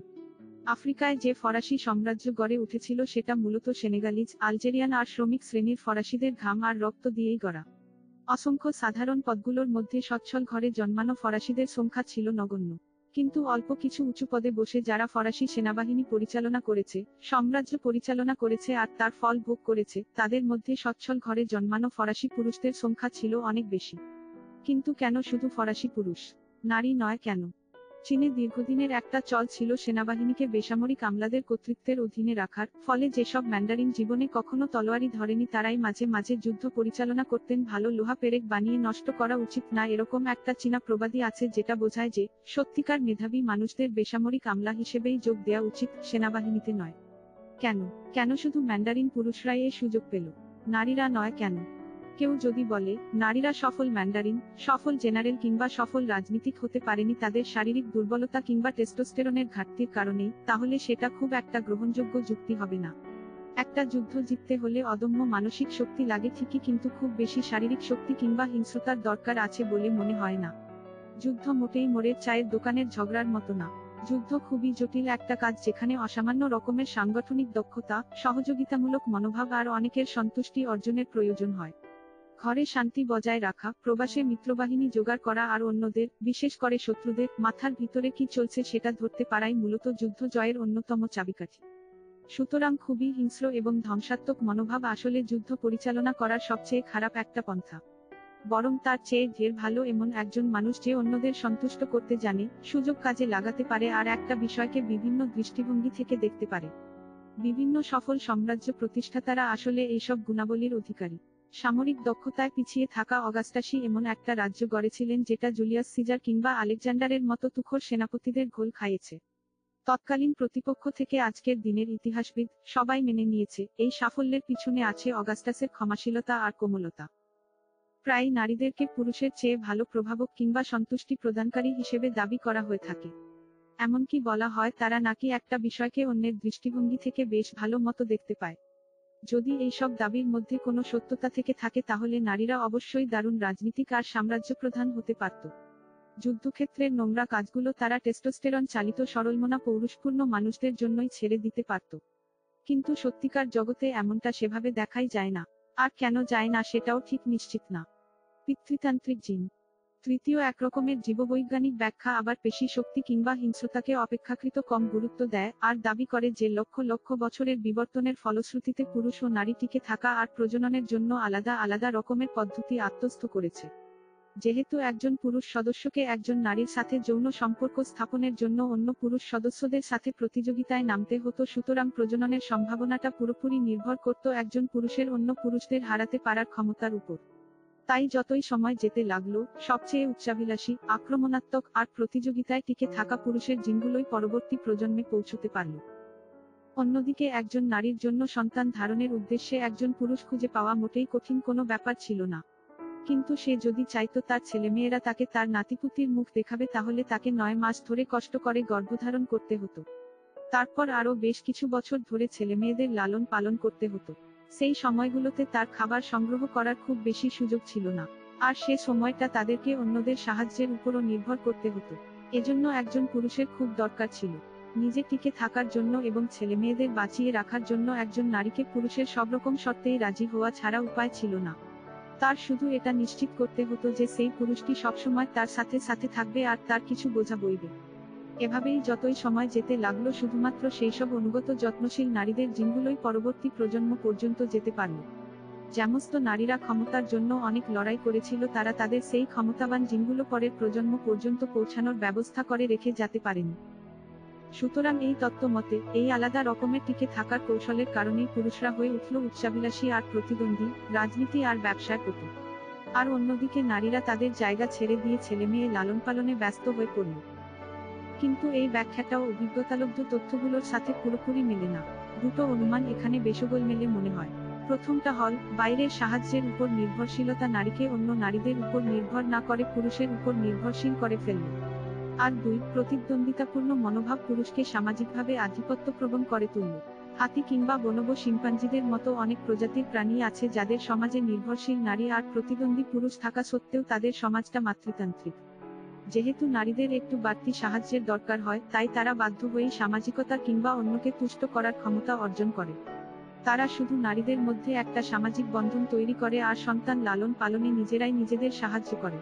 আফ্রিকায় যে ফরাসি সাম্রাজ্য গড়ে উঠেছিল সেটা মূলত সেনেগালিজ, আলজেরিয়ান আর শ্রমিক শ্রেণীর ফরাসিদের ঘাম আর রক্ত দিয়েই গড়া। অসংখ্য সাধারণ পদগুলোর মধ্যে সচ্ছল ঘরে জন্মানো ফরাসিদের সংখ্যা ছিল নগণ্য। কিন্তু অল্প কিছু উঁচু পদে বসে যারা ফরাসি সেনাবাহিনী পরিচালনা করেছে, সাম্রাজ্য পরিচালনা করেছে আর তার ফল ভোগ করেছে, তাদের মধ্যে সচ্ছল ঘরে জন্মানো ফরাসি পুরুষদের সংখ্যা ছিল অনেক বেশি। কিন্তু কেন শুধু ফরাসি পুরুষ, নারী নয় কেন? চীনে দীর্ঘদিনের একটা চল ছিল সেনাবাহিনীকে বেসামরিক আমলাদের কর্তৃত্বের অধীনে রাখার, ফলে যেসব ম্যান্ডারিন জীবনে কখনো তলোয়ারি ধরেনি তারাই মাঝে মাঝে যুদ্ধ পরিচালনা করতেন। ভালো লোহা পেরেক বানিয়ে নষ্ট করা উচিত না, এরকম একটা চীনা প্রবাদই আছে যেটা বোঝায় যে সত্যিকার মেধাবী মানুষদের বেসামরিক আমলা হিসেবেই যোগ দেওয়া উচিত, সেনাবাহিনীতে নয়। কেন কেন শুধু ম্যান্ডারিন পুরুষরাই এই সুযোগ পেল, নারীরা নয় কেন? কেউ যদি বলে নারীরা সফল ম্যান্ডারিন, সফল জেনারেল কিংবা সফল রাজনীতিক হতে পারেনি তাদের শারীরিক দুর্বলতা কিংবা টেস্টোস্টেরনের ঘাটতির কারণেই, তাহলে সেটা খুব একটা গ্রহণযোগ্য যুক্তি হবে না। একটা যুদ্ধ জিততে হলে অদম্য মানসিক শক্তি লাগে ঠিকই, কিন্তু খুব বেশি শারীরিক শক্তি কিংবা হিংস্রতার দরকার আছে বলে মনে হয় না। যুদ্ধ মোটেই মোড়ের চায়ের দোকানের ঝগড়ার মতো না। যুদ্ধ খুবই জটিল একটা কাজ যেখানে অসামান্য রকমের সাংগঠনিক দক্ষতা, সহযোগিতামূলক মনোভাব আর অনেকের সন্তুষ্টি অর্জনের প্রয়োজন হয়। ঘরে শান্তি বজায় রাখা, প্রবাসে মিত্রবাহিনী জোগাড় করা আর অন্যদের, বিশেষ করে শত্রুদের, মাথার ভিতরে কি চলছে সেটা ধরতে পারাই মূলত যুদ্ধ জয়ের অন্যতম চাবিকাঠি। সুতরাং খুবই হিংস্র এবং ধ্বংসাত্মক মনোভাব আসলে যুদ্ধ পরিচালনা করার সবচেয়ে খারাপ একটা পন্থা। বরং তার চেয়ে ঢের ভালো এমন একজন মানুষ যে অন্যদের সন্তুষ্ট করতে জানে, সুযোগ কাজে লাগাতে পারে আর একটা বিষয়কে বিভিন্ন দৃষ্টিভঙ্গি থেকে দেখতে পারে। বিভিন্ন সফল সাম্রাজ্য প্রতিষ্ঠাতারা আসলে এইসব গুণাবলীর অধিকারী। সামরিক দক্ষতায় পিছিয়ে থাকা অগাস্টাসই এমন একটা রাজ্য গড়েছিলেন যেটা জুলিয়াস সিজার কিংবা আলেকজান্ডারের মতো তুখোর সেনাপতিদের ঘোল খাইয়েছে। তৎকালীন প্রতিপক্ষ থেকে আজকের দিনের ইতিহাসবিদ সবাই মেনে নিয়েছে এই সাফল্যের পিছনে আছে অগাস্টাসের ক্ষমাশীলতা আর কোমলতা। প্রায় নারীদেরকে পুরুষের চেয়ে ভালো প্রভাবক কিংবা সন্তুষ্টি প্রদানকারী হিসেবে দাবি করা হয়ে থাকে। এমনকি বলা হয় তারা নাকি একটা বিষয়কে অন্যের দৃষ্টিভঙ্গি থেকে বেশ ভালো মতো দেখতে পায়। যদি এইসব দাবির মধ্যে কোনো সত্যতা থেকে থাকে তাহলে নারীরা অবশ্যই দারুণ রাজনীতিক আর সাম্রাজ্যপ্রধান হতে পারত। যুদ্ধক্ষেত্রের নোংরা কাজগুলো তারা টেস্টোস্টেরন চালিত সরলমনা পৌরুষপূর্ণ মানুষদের জন্যই ছেড়ে দিতে পারত। কিন্তু সত্যিকার জগতে এমনটা সেভাবে দেখাই যায় না। আর কেন যায় না সেটাও ঠিক নিশ্চিত না। পিতৃতান্ত্রিক জিন। তৃতীয় একরকমের জীববৈজ্ঞানিক ব্যাখ্যা আবার পেশি শক্তি কিংবা হিংস্রতাকে অপেক্ষাকৃত কম গুরুত্ব দেয় আর দাবি করে যে লক্ষ লক্ষ বছরের বিবর্তনের ফলশ্রুতিতে পুরুষ ও নারী টিকে থাকা আর প্রজননের জন্য আলাদা আলাদা রকমের পদ্ধতি আত্মস্থ করেছে। যেহেতু একজন পুরুষ সদস্যকে একজন নারীর সাথে যৌন সম্পর্ক স্থাপনের জন্য অন্য পুরুষ সদস্যদের সাথে প্রতিযোগিতায় নামতে হতো, সুতরাং প্রজননের সম্ভাবনাটা পুরোপুরি নির্ভর করত একজন পুরুষের অন্য পুরুষদের হারাতে পারার ক্ষমতার উপর। তাই যতই সময় যেতে লাগলো, সবচেয়ে উচ্চাভিলাষী, আক্রমণাত্মক আর প্রতিযোগিতায় টিকে থাকা পুরুষের জিনগুলোই পরবর্তী প্রজন্মে পৌঁছতে পারল। অন্যদিকে একজন নারীর জন্য সন্তান ধারণের উদ্দেশ্যে একজন পুরুষ খুঁজে পাওয়া মোটেই কঠিন কোনো ব্যাপার ছিল না। কিন্তু সে যদি চাইতো তার ছেলেমেয়েরা তাকে তার নাতিপুতির মুখ দেখাবে তাহলে তাকে 9 মাস ধরে কষ্ট করে গর্ভধারণ করতে হতো। তারপর আরো বেশ কিছু বছর ধরে ছেলেমেয়েদের লালন পালন করতে হতো। সেই সময়গুলোতে তার খাবার সংগ্রহ করার খুব বেশি সুযোগ ছিল না। আর সে সময়টা তাদেরকে অন্যদের সাহায্যের উপরও নির্ভর করতে হতো। এজন্য একজন পুরুষের খুব দরকার ছিল। নিজে টিকে থাকার জন্য এবং ছেলেমেয়েদের বাঁচিয়ে রাখার জন্য একজন নারীকে পুরুষের সবরকম শর্তেই রাজি হওয়া ছাড়া উপায় ছিল না। তার শুধু এটা নিশ্চিত করতে হতো যে সেই পুরুষটি সবসময় তার সাথে সাথে থাকবে আর তার কিছু বোঝা বইবে। এভাবেই যতই সময় যেতে লাগলো শুধুমাত্র সেইসব অনুগত যত্নশীল নারীদের জিনগুলোই পরবর্তী প্রজন্ম পর্যন্ত যেতে পারল। যেমস্ত নারীরা ক্ষমতার জন্য অনেক লড়াই করেছিল তারা তাদের সেই ক্ষমতাবান জিনগুলো পরের প্রজন্ম পর্যন্ত পৌঁছানোর ব্যবস্থা করে রেখে যেতে পারেনি। সুতরাং এই তত্ত্ব মতে এই আলাদা রকমের টিকে থাকার কৌশলের কারণেই পুরুষরা হয়ে উঠল উচ্চাভিলাষী আর প্রতিদ্বন্দ্বী, রাজনীতি আর ব্যবসায় পটু। আর অন্যদিকে নারীরা তাদের জায়গা ছেড়ে দিয়ে ছেলেমেয়ে লালন পালনে ব্যস্ত হয়ে পড়ল। কিন্তু এই ব্যাখ্যাটাও অভিজ্ঞতালব্ধ তথ্যগুলোর সাথে পুরোপুরি মেলে না। দুটো অনুমান এখানে বেশগোল মেলে মনে হয়। প্রথমটা হল বাইরের সাহায্যের উপর নির্ভরশীলতা নারীকে অন্য নারীদের উপর নির্ভর না করে পুরুষের উপর নির্ভরশীল করে ফেলল। আর দুই, প্রতিদ্বন্দ্বিতাপূর্ণ মনোভাব পুরুষকে সামাজিকভাবে আধিপত্যপ্রবণ করে তুলল। হাতি কিংবা বনবো শিম্পাঞ্জিদের মতো অনেক প্রজাতির প্রাণী আছে যাদের সমাজে নির্ভরশীল নারী আর প্রতিদ্বন্দ্বী পুরুষ থাকা সত্ত্বেও তাদের সমাজটা মাতৃতান্ত্রিক। যেহেতু নারীদের একটু বাড়তি সাহায্যের দরকার হয়, তাই তারা বাধ্য হয়েই সামাজিকতা কিংবা অন্যকে তুষ্ট করার ক্ষমতা অর্জন করে। তারা শুধু নারীদের মধ্যে একটা সামাজিক বন্ধন তৈরি করে আর সন্তান লালন পালনে নিজেরাই নিজেদের সাহায্য করে।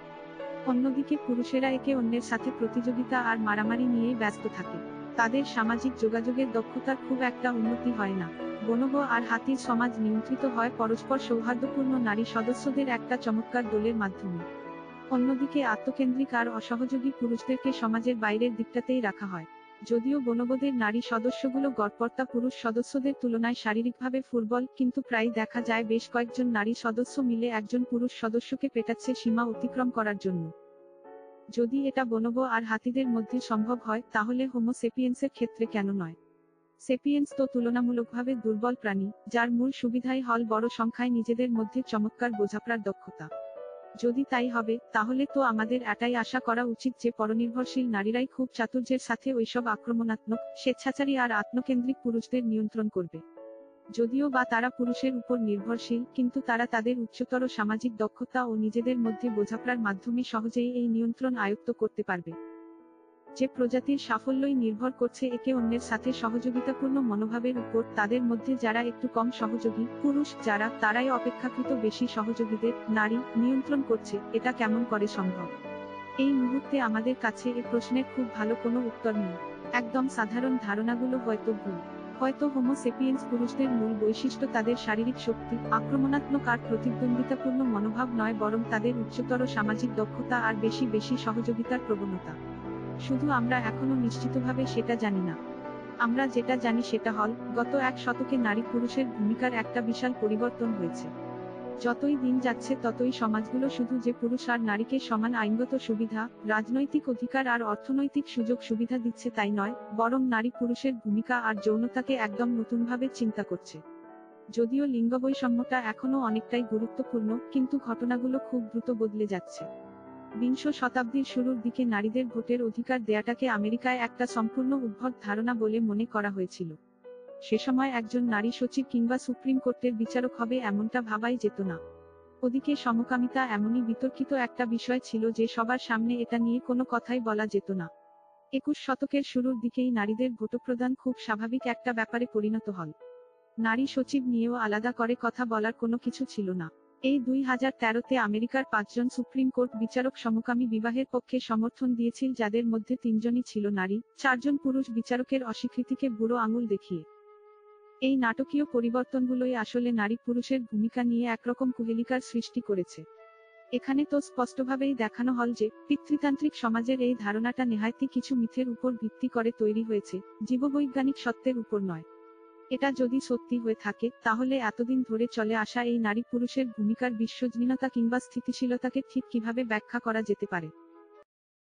অন্যদিকে পুরুষেরা একে অন্যের সাথে প্রতিযোগিতা আর মারামারি নিয়েই ব্যস্ত থাকে। তাদের সামাজিক যোগাযোগের দক্ষতার খুব একটা উন্নতি হয় না। বনবো আর হাতির সমাজ নিয়ন্ত্রিত হয় পরস্পর সৌহার্দ্যপূর্ণ নারী সদস্যদের একটা চমৎকার দলের মাধ্যমে। অন্যদিকে আত্মকেন্দ্রিক আর অসহযোগী পুরুষদেরকে সমাজের বাইরের দিকটাতেই রাখা হয়। যদিও বনবোদের নারী সদস্যগুলো গড়পড়তা পুরুষ সদস্যদের তুলনায় শারীরিকভাবে দুর্বল, কিন্তু প্রায়ই দেখা যায় বেশ কয়েকজন নারী সদস্য মিলে একজন পুরুষ সদস্যকে পেটাচ্ছে সীমা অতিক্রম করার জন্য। যদি এটা বনবো আর হাতিদের মধ্যে সম্ভব হয়, তাহলে হোমো সেপিয়েন্সের ক্ষেত্রে কেন নয়? সেপিয়েন্স তো তুলনামূলকভাবে দুর্বল প্রাণী, যার মূল সুবিধাই হল বড় সংখ্যায় নিজেদের মধ্যে চমৎকার বোঝাপড়ার দক্ষতা। যদি তাই হবে, তাহলে তো আমাদের এটাই আশা করা উচিত যে পরনির্ভরশীল নারীরাই খুব চাতুর্যের সাথে ওইসব আক্রমণাত্মক, স্বেচ্ছাচারী আর আত্মকেন্দ্রিক পুরুষদের নিয়ন্ত্রণ করবে। যদিও বা তারা পুরুষের উপর নির্ভরশীল, কিন্তু তারা তাদের উচ্চতর সামাজিক দক্ষতা ও নিজেদের মধ্যে বোঝাপড়ার মাধ্যমে সহজেই এই নিয়ন্ত্রণ আয়ত্ত করতে পারবে। যে প্রজাতির সাফল্যই নির্ভর করছে একে অন্যের সাথে সহযোগিতাপূর্ণ মনোভাবের উপর, তাদের মধ্যে যারা একটু কম সহযোগী পুরুষ যারা, তারাই অপেক্ষাকৃত বেশি সহযোগীদের নারী নিয়ন্ত্রণ করছে। এটা কেমন করে সম্ভব? এই মুহূর্তে আমাদের কাছে এ প্রশ্নের খুব ভালো কোনো উত্তর নেই। একদম সাধারণ ধারণাগুলো হয়তো ভুল। হয়তো হোমো সেপিয়েন্স পুরুষদের মূল বৈশিষ্ট্য তাদের শারীরিক শক্তি, আক্রমণাত্মক আর প্রতিদ্বন্দ্বিতাপূর্ণ মনোভাব নয়, বরং তাদের উচ্চতর সামাজিক দক্ষতা আর বেশি বেশি সহযোগিতার প্রবণতা। শুধু আমরা এখনো নিশ্চিতভাবে সেটা জানি না। আমরা যেটা জানি সেটা হল, গত 1 শতকে নারী পুরুষের ভূমিকার একটা বিশাল পরিবর্তন হয়েছে। যতই দিন যাচ্ছে ততই সমাজগুলো শুধু যে পুরুষ আর নারীকে সমান আইনগত সুবিধা, রাজনৈতিক অধিকার আর অর্থনৈতিক সুযোগ সুবিধা দিচ্ছে তাই নয়, বরং নারী পুরুষের ভূমিকা আর যৌনতাকে একদম নতুনভাবে চিন্তা করছে। যদিও লিঙ্গবৈষম্যটা এখনো অনেকটাই গুরুত্বপূর্ণ, কিন্তু ঘটনাগুলো খুব দ্রুত বদলে যাচ্ছে। বিংশ শতাব্দীর শুরুর দিকে নারীদের ভোটের অধিকার দেয়াটাকে আমেরিকায় একটা সম্পূর্ণ উদ্ভট ধারণা বলে মনে করা হয়েছিল। সে সময় একজন নারী সচিব কিংবা সুপ্রিম কোর্টের বিচারক হবে এমনটা ভাবাই যেত না। ওদিকে সমকামিতা এমনই বিতর্কিত একটা বিষয় ছিল যে সবার সামনে এটা নিয়ে কোনো কথাই বলা যেত না। 21 শতকের শুরুর দিকেই নারীদের ভোটপ্রদান খুব স্বাভাবিক একটা ব্যাপারে পরিণত হল। নারী সচিব নিয়েও আলাদা করে কথা বলার কোনো কিছু ছিল না। এই 2013-তে আমেরিকার 5 জন সুপ্রিম কোর্ট বিচারক সমকামী বিবাহের পক্ষে সমর্থন দিয়েছিল, যাদের মধ্যে 3 জনই ছিল নারী। 4 জন পুরুষ বিচারকের অস্বীকৃতিকে বুড়ো আঙুল দেখিয়ে। এই নাটকীয় পরিবর্তনগুলোই আসলে নারী পুরুষের ভূমিকা নিয়ে একরকম কুহেলিকার সৃষ্টি করেছে। এখানে তো স্পষ্টভাবেই দেখানো হল যে পিতৃতান্ত্রিক সমাজের এই ধারণাটা নেহায়তি কিছু মিথের উপর ভিত্তি করে তৈরি হয়েছে, জীববৈজ্ঞানিক সত্যের উপর নয়। এটা যদি সত্যি হয়ে থাকে, তাহলে এতদিন ধরে চলে আসা এই নারী পুরুষের ভূমিকার বিশ্বজনীনতা কিংবা স্থিতিশীলতাকে ঠিক কিভাবে ব্যাখ্যা করা যেতে পারে?